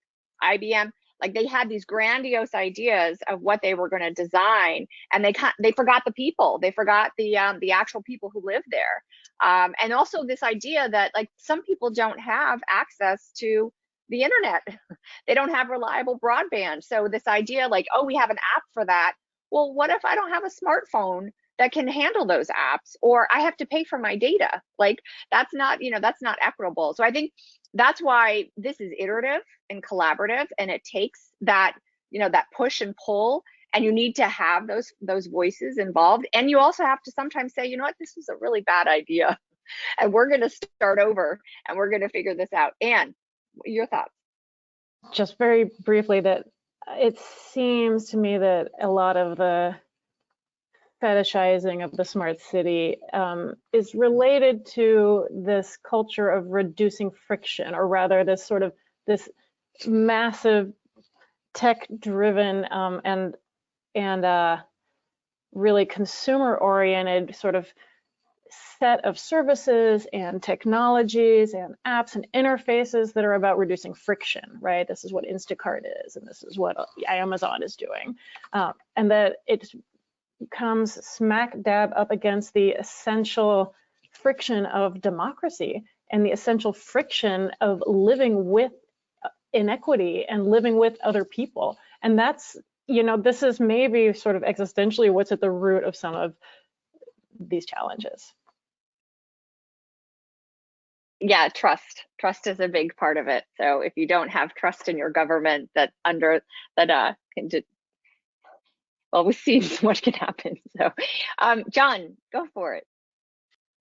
IBM. Like they had these grandiose ideas of what they were going to design, and they forgot the people. They forgot the actual people who live there. And also this idea that like some people don't have access to the internet. They don't have reliable broadband. So this idea like, oh, we have an app for that. Well, what if I don't have a smartphone that can handle those apps, or I have to pay for my data. Like that's not, that's not equitable. So I think that's why this is iterative and collaborative, and it takes that, that push and pull, and you need to have those voices involved. And you also have to sometimes say, you know what, this was a really bad idea, and we're going to start over, and we're going to figure this out. Anne, your thoughts? Just very briefly, that it seems to me that a lot of the fetishizing of the smart city is related to this culture of reducing friction, or rather this sort of this massive tech-driven and really consumer-oriented sort of set of services and technologies and apps and interfaces that are about reducing friction, right? This is what Instacart is, and this is what Amazon is doing, and that it comes smack dab up against the essential friction of democracy and the essential friction of living with inequity and living with other people. And that's, this is maybe sort of existentially what's at the root of some of these challenges. Yeah, trust is a big part of it. So if you don't have trust in your government, well, we've seen what can happen. So, John, go for it.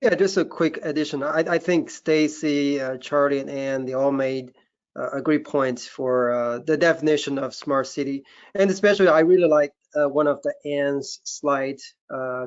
Yeah, just a quick addition. I think Stacy, Charlie, and Ann, they all made great points for the definition of smart city. And especially, I really like one of the Ann's slides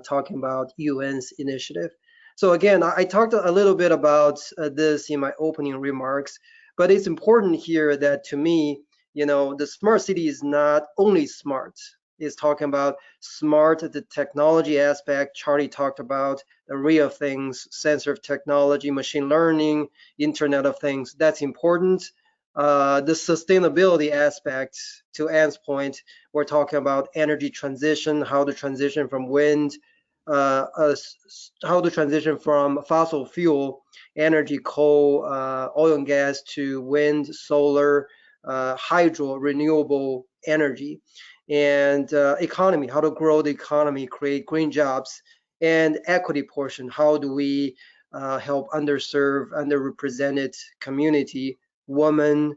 talking about UN's initiative. So again, I talked a little bit about this in my opening remarks, but it's important here that to me, the smart city is not only smart. Is talking about smart, the technology aspect. Charlie talked about the array of things, sensor of technology, machine learning, Internet of Things. That's important. The sustainability aspect, to Ann's point, we're talking about energy transition, how to transition from wind, how to transition from fossil fuel, energy, coal, oil and gas, to wind, solar, hydro, renewable energy. And economy, how to grow the economy, create green jobs, and equity portion, how do we help underserved, underrepresented community, women,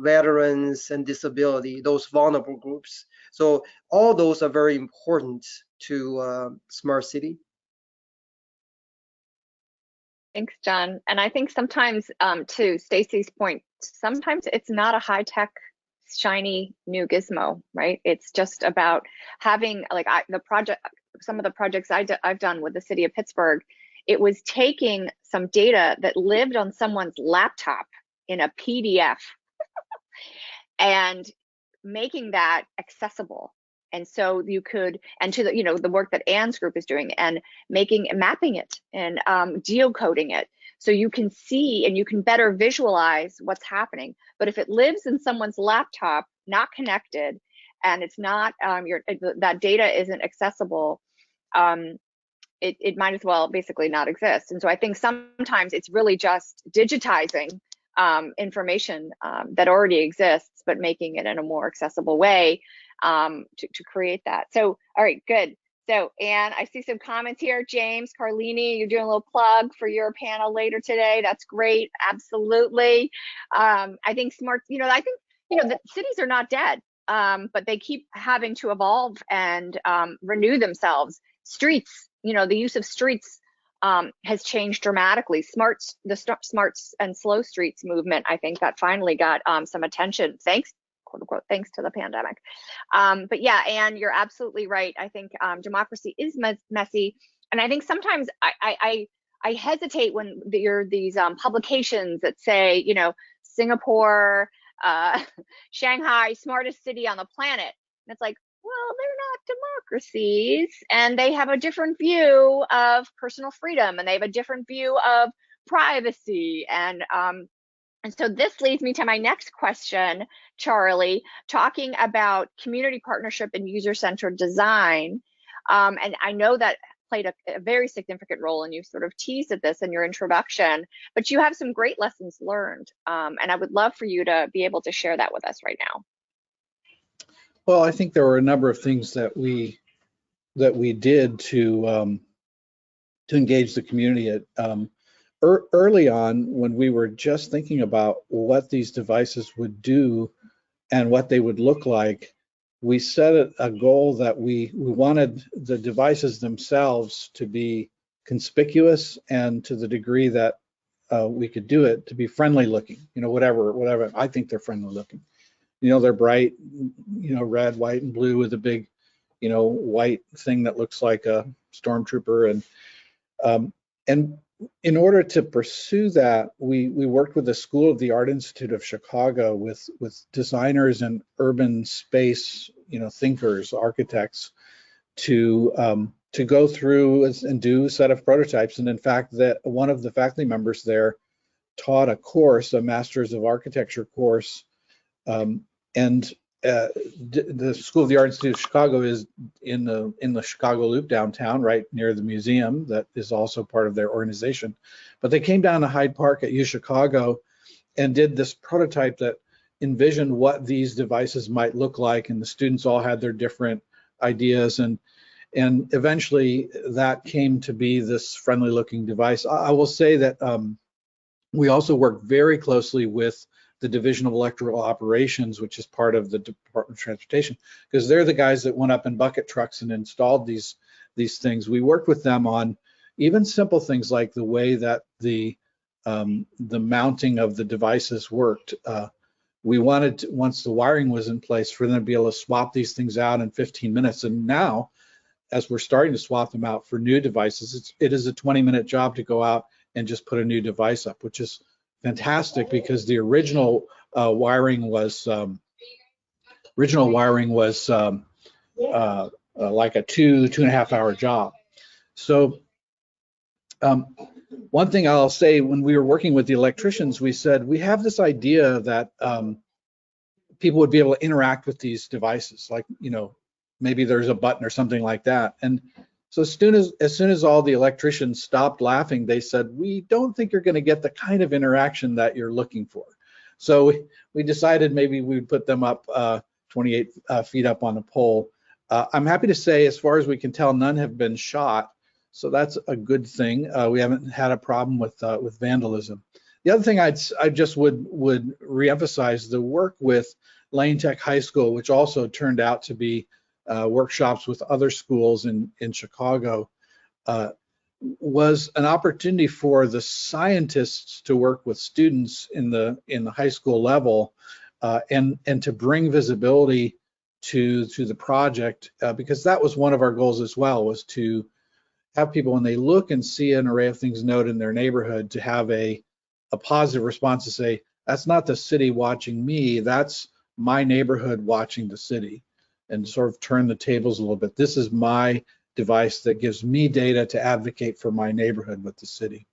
veterans and disability, those vulnerable groups. So all those are very important to smart city. Thanks, John. And I think sometimes, to Stacy's point, sometimes it's not a high-tech shiny new gizmo, right? It's just about having, like, some of the projects I've done with the city of Pittsburgh, it was taking some data that lived on someone's laptop in a PDF and making that accessible. And so you could, and to the work that Ann's group is doing, and mapping it and geocoding it, so you can see and you can better visualize what's happening. But if it lives in someone's laptop, not connected, and it's not, that data isn't accessible, it might as well basically not exist. And so I think sometimes it's really just digitizing information that already exists, but making it in a more accessible way to create that. So, all right, good. So, Anne, I see some comments here. James, Carlini, you're doing a little plug for your panel later today. That's great. Absolutely. I think smart, I think, the cities are not dead, but they keep having to evolve and renew themselves. Streets, the use of streets has changed dramatically. The smarts and slow streets movement, I think that finally got some attention, quote unquote, thanks to the pandemic. But yeah, Anne, you're absolutely right. I think democracy is messy. And I think sometimes I hesitate when there are these publications that say, Singapore, Shanghai, smartest city on the planet. And it's like, well, they're not democracies, and they have a different view of personal freedom, and they have a different view of privacy. And so this leads me to my next question, Charlie, talking about community partnership and user-centered design. And I know that played a very significant role, and you sort of teased at this in your introduction, but you have some great lessons learned. And I would love for you to be able to share that with us right now. Well, I think there were a number of things that we that we did to engage the community. Early on, when we were just thinking about what these devices would do and what they would look like, we set a goal that we wanted the devices themselves to be conspicuous, and to the degree that we could do it, to be friendly looking. You know, whatever. I think they're friendly looking. You know, they're bright, you know, red, white, and blue with a big, you know, white thing that looks like a stormtrooper. And in order to pursue that, we worked with the School of the Art Institute of Chicago with designers and urban space, you know, thinkers, architects, to go through and do a set of prototypes. And in fact, that one of the faculty members there taught a course, a Masters of Architecture course. The School of the Art Institute of Chicago is in the Chicago Loop downtown, right near the museum that is also part of their organization. But they came down to Hyde Park at UChicago and did this prototype that envisioned what these devices might look like, and the students all had their different ideas, and eventually that came to be this friendly looking device. I will say that we also worked very closely with the Division of Electrical Operations, which is part of the Department of Transportation, because they're the guys that went up in bucket trucks and installed these things. We worked with them on even simple things like the way that the mounting of the devices worked. We wanted to, once the wiring was in place, for them to be able to swap these things out in 15 minutes. And now, as we're starting to swap them out for new devices, it is a 20-minute job to go out and just put a new device up, which is fantastic, because the original wiring was like a 2.5 hour job. So one thing I'll say, when we were working with the electricians, we said we have this idea that people would be able to interact with these devices, like, you know, maybe there's a button or something like that. And so as soon as all the electricians stopped laughing, they said, we don't think you're going to get the kind of interaction that you're looking for. So we decided maybe we'd put them up 28 feet up on a pole. I'm happy to say, as far as we can tell, none have been shot. So that's a good thing. We haven't had a problem with vandalism. The other thing I just would reemphasize, the work with Lane Tech High School, which also turned out to be workshops with other schools in Chicago, was an opportunity for the scientists to work with students in the high school level, and to bring visibility to the project, because that was one of our goals as well, was to have people, when they look and see an array of things noted in their neighborhood, to have a positive response to say, that's not the city watching me, that's my neighborhood watching the city, and sort of turn the tables a little bit. This is my device that gives me data to advocate for my neighborhood with the city.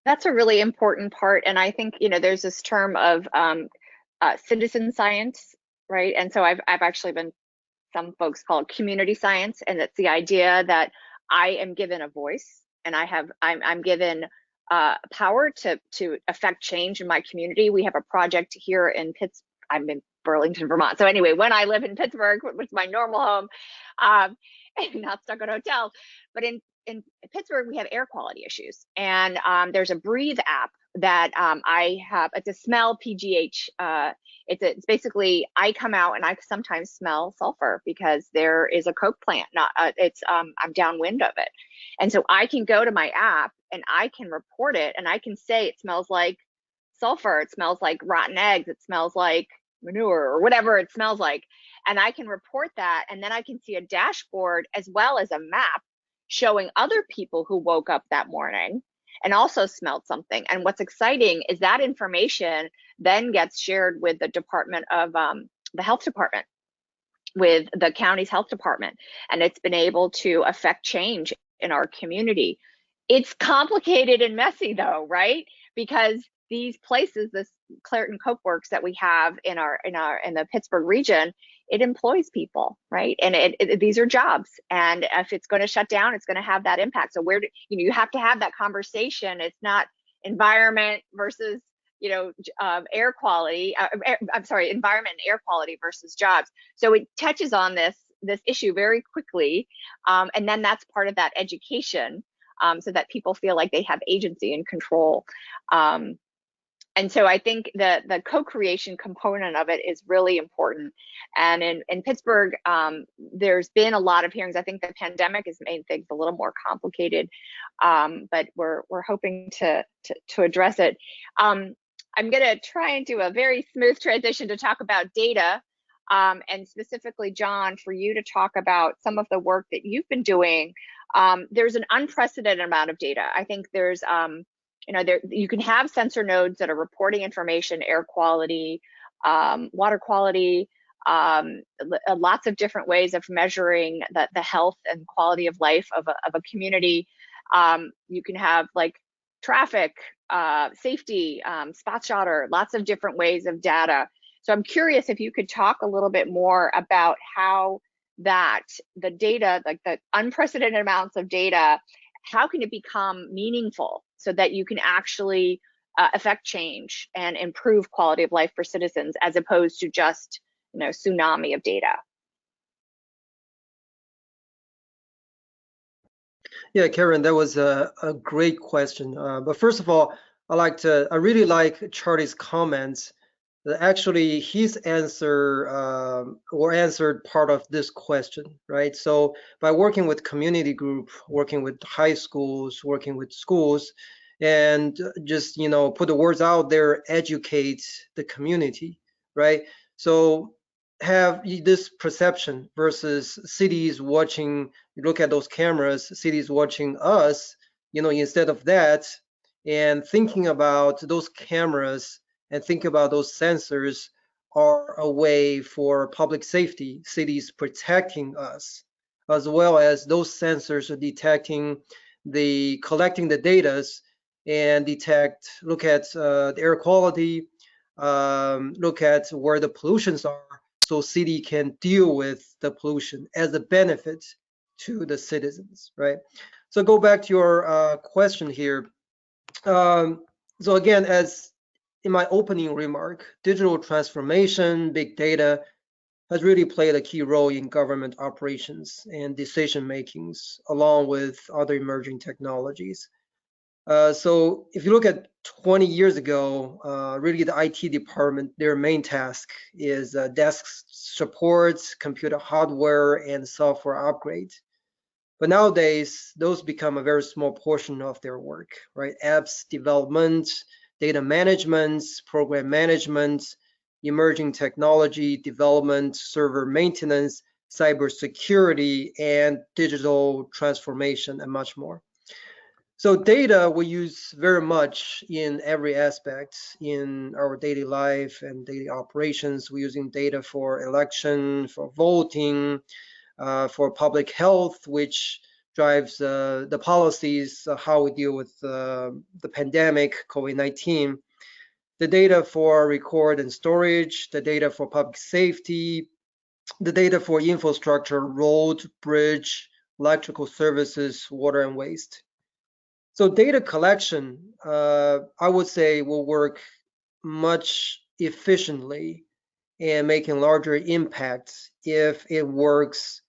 That's a really important part. And I think, you know, there's this term of citizen science, right? And so I've actually been, some folks call it community science. And it's the idea that I am given a voice, and I'm given power to affect change in my community. We have a project here in Pittsburgh. I'm in Burlington, Vermont. So anyway, when I live in Pittsburgh, which is my normal home, and not stuck at hotels, but in Pittsburgh, we have air quality issues. And there's a Breathe app that I have. It's a smell PGH. It's basically, I come out and I sometimes smell sulfur because there is a Coke plant. I'm downwind of it. And so I can go to my app and I can report it, and I can say it smells like sulfur, it smells like rotten eggs, it smells like manure, or whatever it smells like. And I can report that, and then I can see a dashboard as well as a map showing other people who woke up that morning and also smelled something. And what's exciting is that information then gets shared with the Department of the Health Department, with the county's health department, and it's been able to affect change in our community. It's complicated and messy though, right? Because these places, this Clairton Coke Works that we have in the Pittsburgh region, it employs people, right? And these are jobs, and if it's going to shut down, it's going to have that impact. So you have to have that conversation. It's not environment versus air quality. I'm sorry, environment and air quality versus jobs. So it touches on this this issue very quickly, and then that's part of that education, so that people feel like they have agency and control. And so I think the co-creation component of it is really important. And in Pittsburgh, there's been a lot of hearings. I think the pandemic has made things a little more complicated, but we're hoping to address it. I'm going to try and do a very smooth transition to talk about data, and specifically, John, for you to talk about some of the work that you've been doing. There's an unprecedented amount of data. I think there's you can have sensor nodes that are reporting information, air quality, water quality, lots of different ways of measuring the health and quality of life of a community. You can have like traffic, safety, spot shotter, lots of different ways of data. So I'm curious if you could talk a little bit more about how the data, like the unprecedented amounts of data, how can it become meaningful so that you can actually affect change and improve quality of life for citizens, as opposed to just tsunami of data? Yeah, Karen, that was a great question. But first of all, I really like Charlie's comments. Actually, his answer or answered part of this question, right? So by working with community group, working with high schools, working with schools, and just put the words out there, educate the community, right? So have this perception versus cities watching. Look at those cameras, cities watching us, instead of that, and thinking about those cameras and think about those sensors are a way for public safety, cities protecting us, as well as those sensors are collecting the data and look at the air quality, look at where the pollutions are, so city can deal with the pollution as a benefit to the citizens, right? So go back to your question here. So again, as in my opening remark, digital transformation, big data has really played a key role in government operations and decision makings, along with other emerging technologies. So if you look at 20 years ago, really the IT department, their main task is desk support, computer hardware, and software upgrade. But nowadays, those become a very small portion of their work, right? Apps development, data management, program management, emerging technology development, server maintenance, cybersecurity, and digital transformation, and much more. So data we use very much in every aspect in our daily life and daily operations. We're using data for election, for voting, for public health, which drives the policies, how we deal with the pandemic, COVID-19, the data for record and storage, the data for public safety, the data for infrastructure, road, bridge, electrical services, water, and waste. So data collection, I would say, will work much efficiently and making larger impacts if it works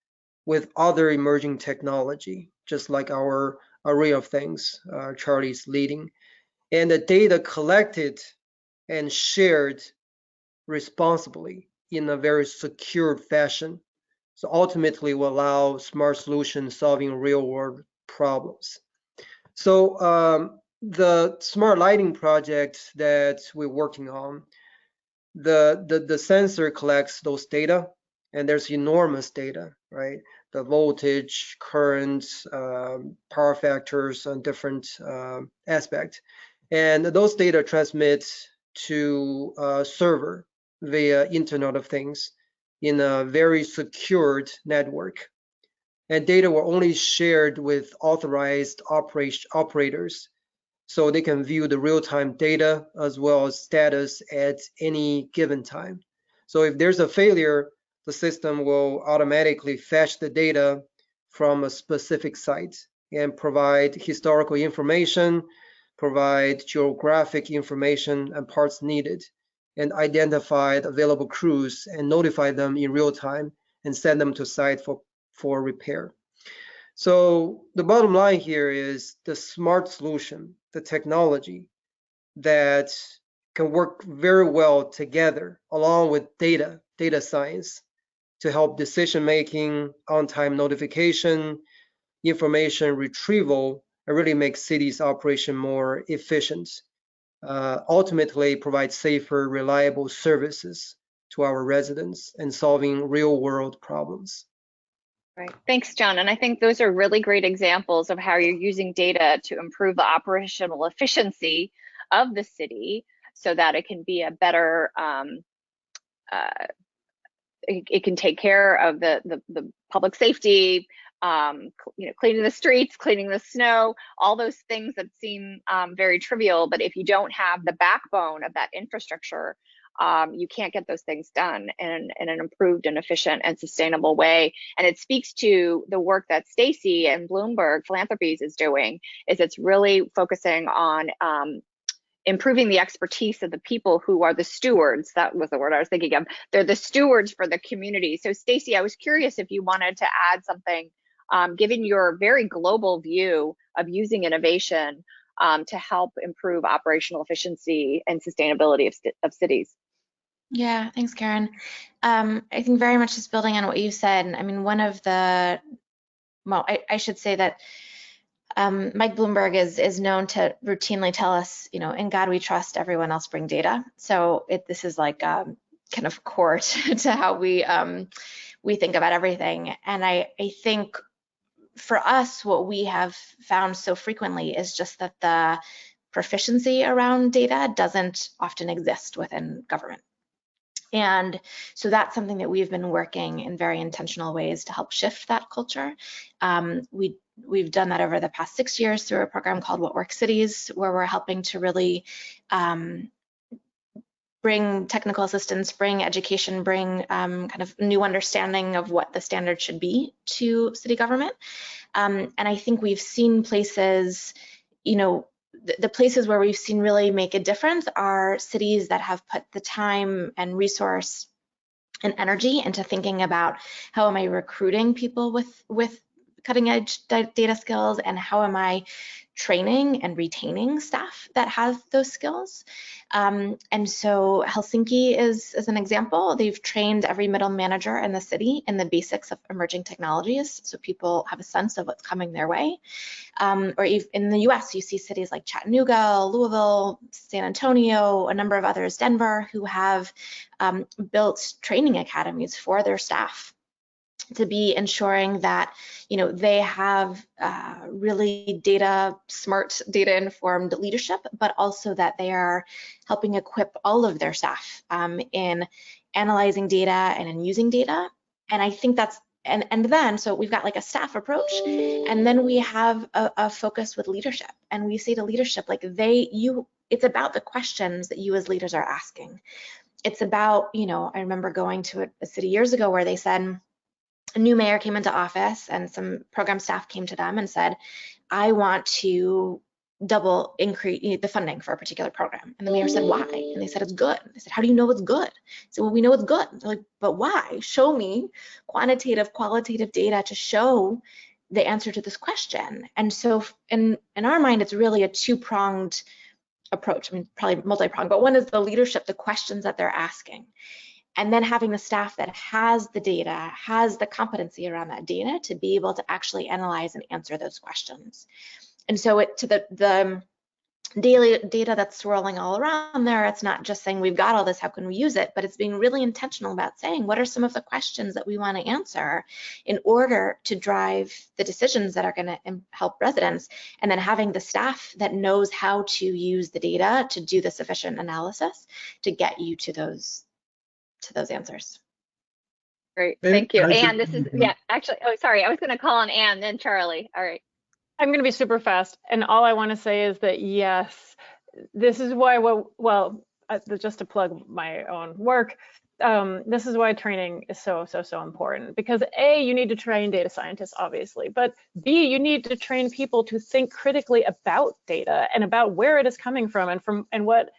with other emerging technology, just like our array of things Charlie's leading. And the data collected and shared responsibly in a very secure fashion. So ultimately will allow smart solutions solving real world problems. So the smart lighting project that we're working on, the sensor collects those data, and there's enormous data, right? The voltage, current, power factors, and different aspects. And those data transmit to a server via Internet of Things in a very secured network. And data were only shared with authorized operators, so they can view the real-time data as well as status at any given time. So if there's a failure, the system will automatically fetch the data from a specific site and provide historical information, provide geographic information and parts needed, and identify the available crews and notify them in real time and send them to site for repair. So the bottom line here is the smart solution, the technology that can work very well together along with data science to help decision making, on-time notification, information retrieval, and really make cities' operation more efficient. Ultimately provide safer, reliable services to our residents and solving real-world problems. Right. Thanks, John. And I think those are really great examples of how you're using data to improve the operational efficiency of the city so that it can be a better, it can take care of the public safety, cleaning the streets, cleaning the snow, all those things that seem very trivial. But if you don't have the backbone of that infrastructure, you can't get those things done in an improved and efficient and sustainable way. And it speaks to the work that Stacy and Bloomberg Philanthropies is doing, is it's really focusing on improving the expertise of the people who are the stewards. That was the word I was thinking of. They're the stewards for the community. So Stacy, I was curious if you wanted to add something, given your very global view of using innovation to help improve operational efficiency and sustainability of cities. Yeah, thanks, Karen. I think very much just building on what you said. I mean, one of the, well, I should say that Mike Bloomberg is known to routinely tell us, in God we trust, everyone else bring data. So this is like kind of core to how we think about everything. And I think for us, what we have found so frequently is just that the proficiency around data doesn't often exist within government. And so that's something that we've been working in very intentional ways to help shift that culture. We've done that over the past 6 years through a program called What Works Cities, where we're helping to really bring technical assistance, bring education, bring kind of new understanding of what the standard should be to city government. And I think we've seen places, the places where we've seen really make a difference are cities that have put the time and resource and energy into thinking about how am I recruiting people with cutting edge data skills, and how am I training and retaining staff that have those skills. And so Helsinki is an example. They've trained every middle manager in the city in the basics of emerging technologies, so people have a sense of what's coming their way. Or in the US, you see cities like Chattanooga, Louisville, San Antonio, a number of others, Denver, who have built training academies for their staff to be ensuring that they have really smart, data-informed leadership, but also that they are helping equip all of their staff in analyzing data and in using data. And I think that's and then so we've got like a staff approach, and then we have a focus with leadership, and we say to leadership, like it's about the questions that you as leaders are asking. It's about I remember going to a city years ago where they said, a new mayor came into office and some program staff came to them and said, I want to double increase the funding for a particular program. And the mayor said, why? And they said, it's good. They said, how do you know it's good? I said, well, we know it's good. They're like, but why? Show me quantitative, qualitative data to show the answer to this question. And so in our mind, it's really a two-pronged approach. I mean, probably multi-pronged, but one is the leadership, the questions that they're asking. And then having the staff that has the data, has the competency around that data to be able to actually analyze and answer those questions. And so to the daily data that's swirling all around there, it's not just saying we've got all this, how can we use it, but it's being really intentional about saying what are some of the questions that we want to answer in order to drive the decisions that are going to help residents, and then having the staff that knows how to use the data to do the sufficient analysis to get you to those answers. Great, thank you. Anne, this is, actually, oh, sorry, I was gonna call on Anne, then Charlie, all right. I'm gonna be super fast, and all I wanna say is that, yes, this is why, just to plug my own work, this is why training is so important, because A, you need to train data scientists, obviously, but B, you need to train people to think critically about data and about where it is coming from and what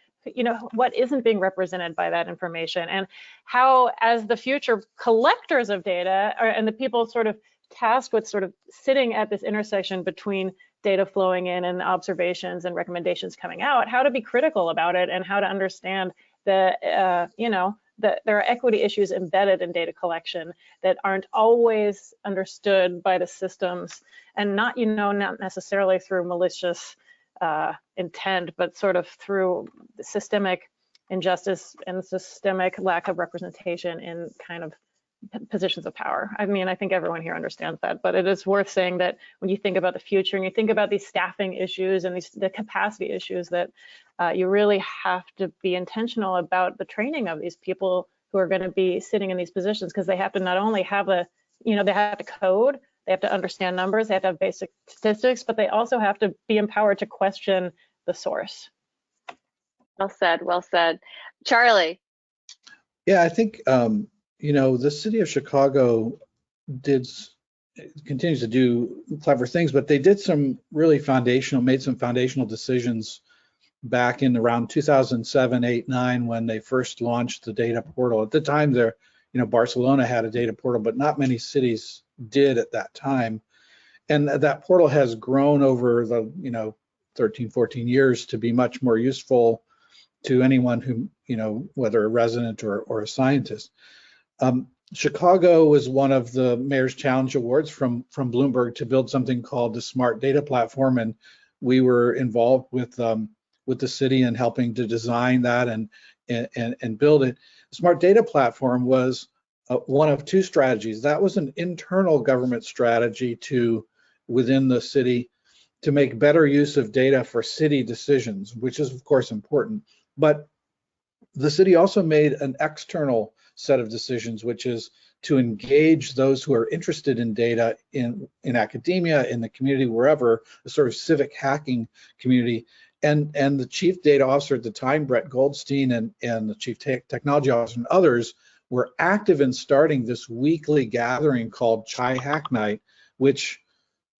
what isn't being represented by that information, and how, as the future collectors of data and the people sort of tasked with sort of sitting at this intersection between data flowing in and observations and recommendations coming out, how to be critical about it and how to understand that that there are equity issues embedded in data collection that aren't always understood by the systems, and not necessarily through malicious intent, but sort of through systemic injustice and systemic lack of representation in kind of positions of power. I mean, I think everyone here understands that, but it is worth saying that when you think about the future and you think about these staffing issues and the capacity issues, that you really have to be intentional about the training of these people who are going to be sitting in these positions, because they have to not only have they have to code, they have to understand numbers, they have to have basic statistics, but they also have to be empowered to question the source. Well said, well said. Charlie. Yeah, I think, the city of Chicago continues to do clever things, but they did made some foundational decisions back in around 2007, 8, 9, when they first launched the data portal. At the time there, Barcelona had a data portal, but not many cities did at that time. And that portal has grown over the, 13, 14 years to be much more useful to anyone who, whether a resident or a scientist. Chicago was one of the Mayor's Challenge Awards from Bloomberg to build something called the Smart Data Platform, and we were involved with the city in helping to design that and build it. The Smart Data Platform was one of two strategies. That was an internal government strategy within the city to make better use of data for city decisions, which is of course important. But the city also made an external set of decisions, which is to engage those who are interested in data in academia, in the community, wherever, a sort of civic hacking community. And the chief data officer at the time, Brett Goldstein, and the chief technology officer and others were active in starting this weekly gathering called Chai Hack Night, which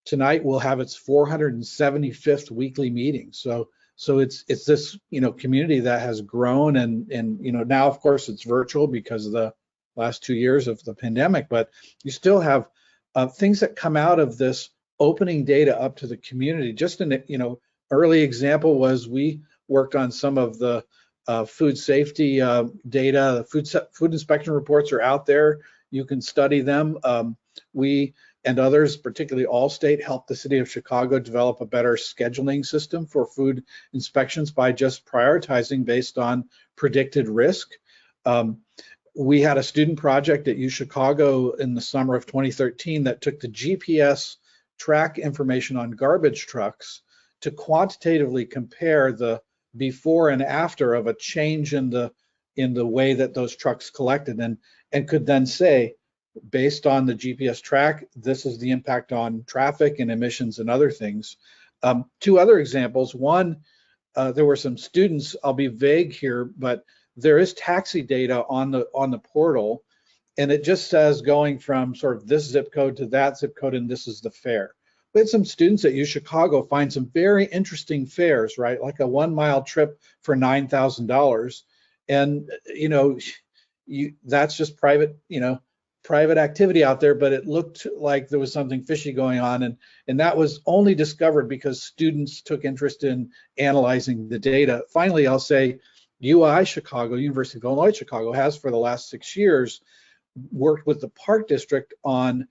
tonight will have its 475th weekly meeting. So it's this community that has grown, and now of course it's virtual because of the last 2 years of the pandemic, but you still have things that come out of this opening data up to the community. Just an early example was we worked on some of the food safety data. The food inspection reports are out there. You can study them. We and others, particularly Allstate, helped the city of Chicago develop a better scheduling system for food inspections by just prioritizing based on predicted risk. We had a student project at UChicago in the summer of 2013 that took the GPS track information on garbage trucks to quantitatively compare the before and after of a change in the way that those trucks collected, and could then say, based on the GPS track, this is the impact on traffic and emissions and other things. Two other examples. One, there were some students, I'll be vague here, but there is taxi data on the portal, and it just says going from sort of this zip code to that zip code, and this is the fare. We had some students at UChicago find some very interesting fares, right? Like a 1 mile trip for $9,000. And, that's just private activity out there, but it looked like there was something fishy going on. And that was only discovered because students took interest in analyzing the data. Finally, I'll say UI Chicago, University of Illinois Chicago, has for the last 6 years worked with the Park District on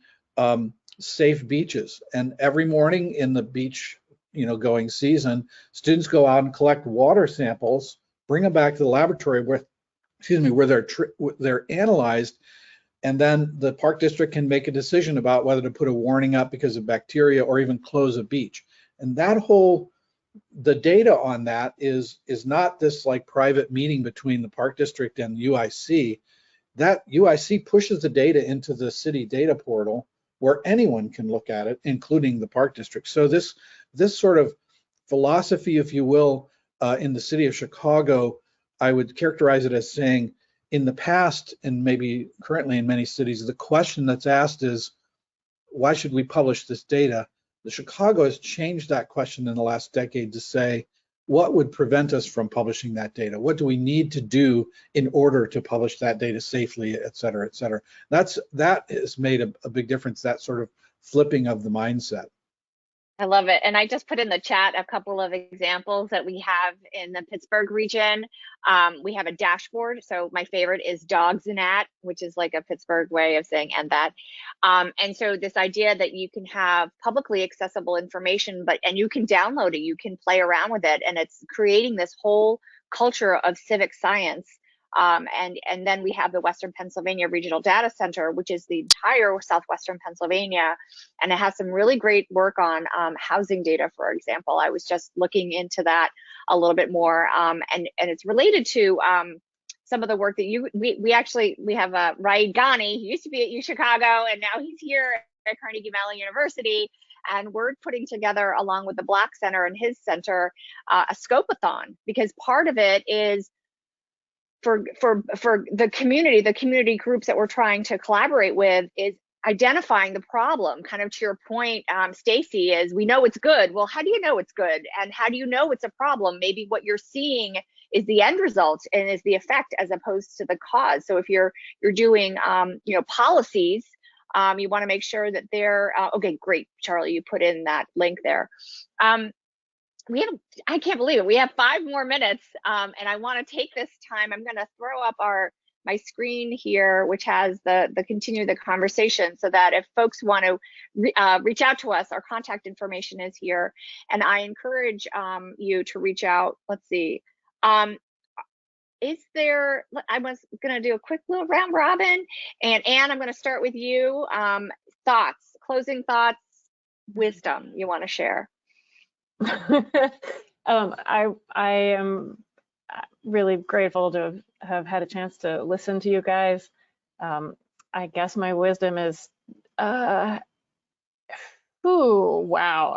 safe beaches. And every morning in the beach, going season, students go out and collect water samples, bring them back to the laboratory where they're analyzed. And then the Park District can make a decision about whether to put a warning up because of bacteria or even close a beach. And the data on that is not this like private meeting between the Park District and UIC. That UIC pushes the data into the city data portal where anyone can look at it, including the Park District. So this sort of philosophy, if you will, in the city of Chicago, I would characterize it as saying, in the past, and maybe currently in many cities, the question that's asked is, why should we publish this data? The Chicago has changed that question in the last decade to say, what would prevent us from publishing that data? What do we need to do in order to publish that data safely, et cetera, et cetera? That has made a big difference, that sort of flipping of the mindset. I love it. And I just put in the chat a couple of examples that we have in the Pittsburgh region. We have a dashboard. So my favorite is Dogs and At, which is like a Pittsburgh way of saying and that. And so this idea that you can have publicly accessible information, and you can download it, you can play around with it, and it's creating this whole culture of civic science. And then we have the Western Pennsylvania Regional Data Center, which is the entire Southwestern Pennsylvania, and it has some really great work on housing data, for example. I was just looking into that a little bit more, and it's related to some of the work that we have Raid Ghani. He used to be at UChicago, and now he's here at Carnegie Mellon University. And we're putting together, along with the Black Center and his center, a scope-a-thon, because part of it is for the community groups that we're trying to collaborate with, is identifying the problem. Kind of to your point, Stacy, is we know it's good. Well, how do you know it's good? And how do you know it's a problem? Maybe what you're seeing is the end result and is the effect as opposed to the cause. So if you're doing policies, you want to make sure that they're okay. Great, Charlie, you put in that link there. I can't believe it. We have 5 more minutes, and I want to take this time. I'm going to throw up my screen here, which has the continue the conversation, so that if folks want to reach out to us, our contact information is here, and I encourage you to reach out. Let's see. Is there? I was going to do a quick little round robin, and Anne, I'm going to start with you. Thoughts, closing thoughts, wisdom you want to share. I am really grateful to have had a chance to listen to you guys. I guess my wisdom is, wow.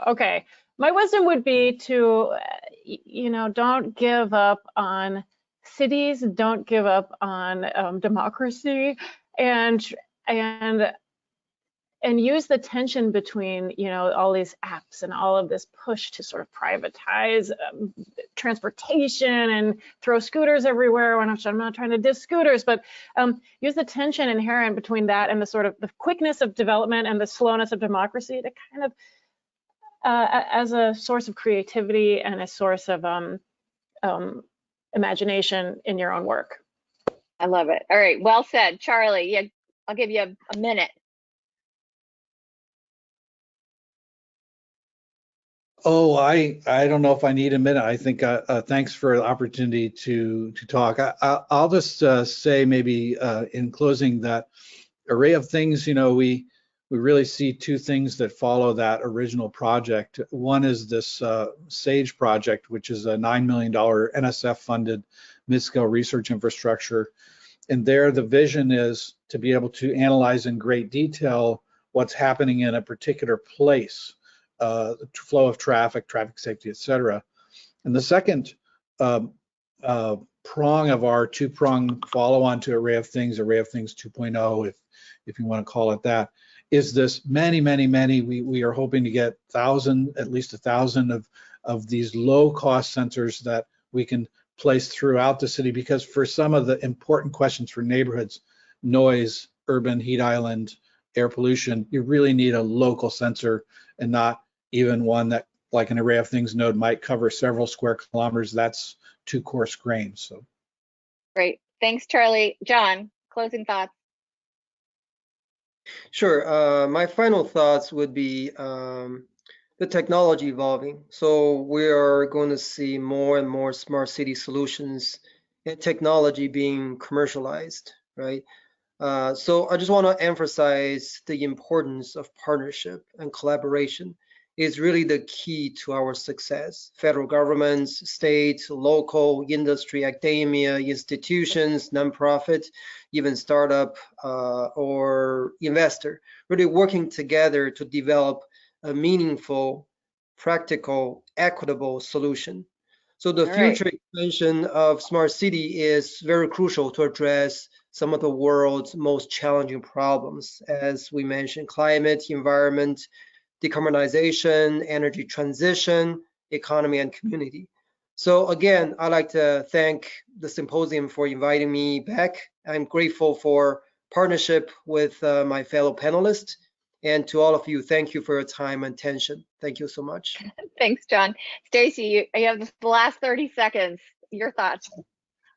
Okay. My wisdom would be to, don't give up on cities, don't give up on democracy, and use the tension between, all these apps and all of this push to sort of privatize transportation and throw scooters everywhere. I'm not trying to diss scooters, but use the tension inherent between that and the sort of the quickness of development and the slowness of democracy to kind of as a source of creativity and a source of imagination in your own work. I love it. All right, well said, Charlie. Yeah, I'll give you a minute. Oh, I don't know if I need a minute. I think thanks for the opportunity to talk. I'll just say maybe in closing that array of things, we really see 2 things that follow that original project. One is this SAGE project, which is a $9 million NSF-funded mid-scale research infrastructure. And there, the vision is to be able to analyze in great detail what's happening in a particular place. The flow of traffic safety, et cetera. And the second prong of our 2-prong follow-on to Array of Things 2.0, if you want to call it that, is this many. We are hoping to get at least 1,000 of these low-cost sensors that we can place throughout the city, because for some of the important questions for neighborhoods, noise, urban heat island, air pollution, you really need a local sensor and not even one that, like an Array of Things node, might cover several square kilometers. That's too coarse grained. So great. Thanks, Charlie. John, closing thoughts. Sure. My final thoughts would be the technology evolving. So we are going to see more and more smart city solutions and technology being commercialized, right? So I just want to emphasize the importance of partnership and collaboration is really the key to our success. Federal governments, state, local, industry, academia, institutions, nonprofit, even startup or investor, really working together to develop a meaningful, practical, equitable solution. So the future expansion of smart city is very crucial to address some of the world's most challenging problems, as we mentioned: climate, environment, decarbonization, energy transition, economy, and community. So again, I'd like to thank the symposium for inviting me back. I'm grateful for partnership with my fellow panelists. And to all of you, thank you for your time and attention. Thank you so much. Thanks, John. Stacy, you have the last 30 seconds. Your thoughts.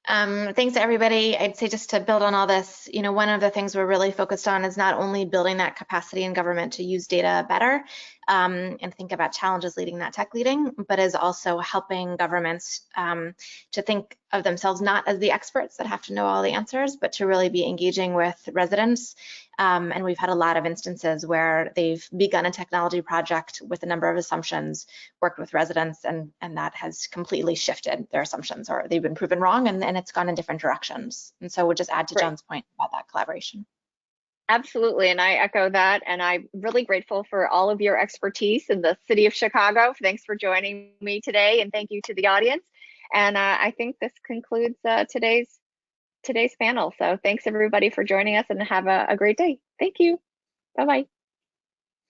Thanks everybody. I'd say just to build on all this, one of the things we're really focused on is not only building that capacity in government to use data better and think about challenges leading, not tech leading, but is also helping governments to think of themselves not as the experts that have to know all the answers, but to really be engaging with residents. And we've had a lot of instances where they've begun a technology project with a number of assumptions, worked with residents, and that has completely shifted their assumptions, or they've been proven wrong, and it's gone in different directions. And so we'll just add to John's point about that collaboration. Absolutely, and I echo that, and I'm really grateful for all of your expertise in the city of Chicago. Thanks for joining me today, and thank you to the audience. And I think this concludes today's panel. So thanks everybody for joining us, and have a great day. Thank you. Bye-bye.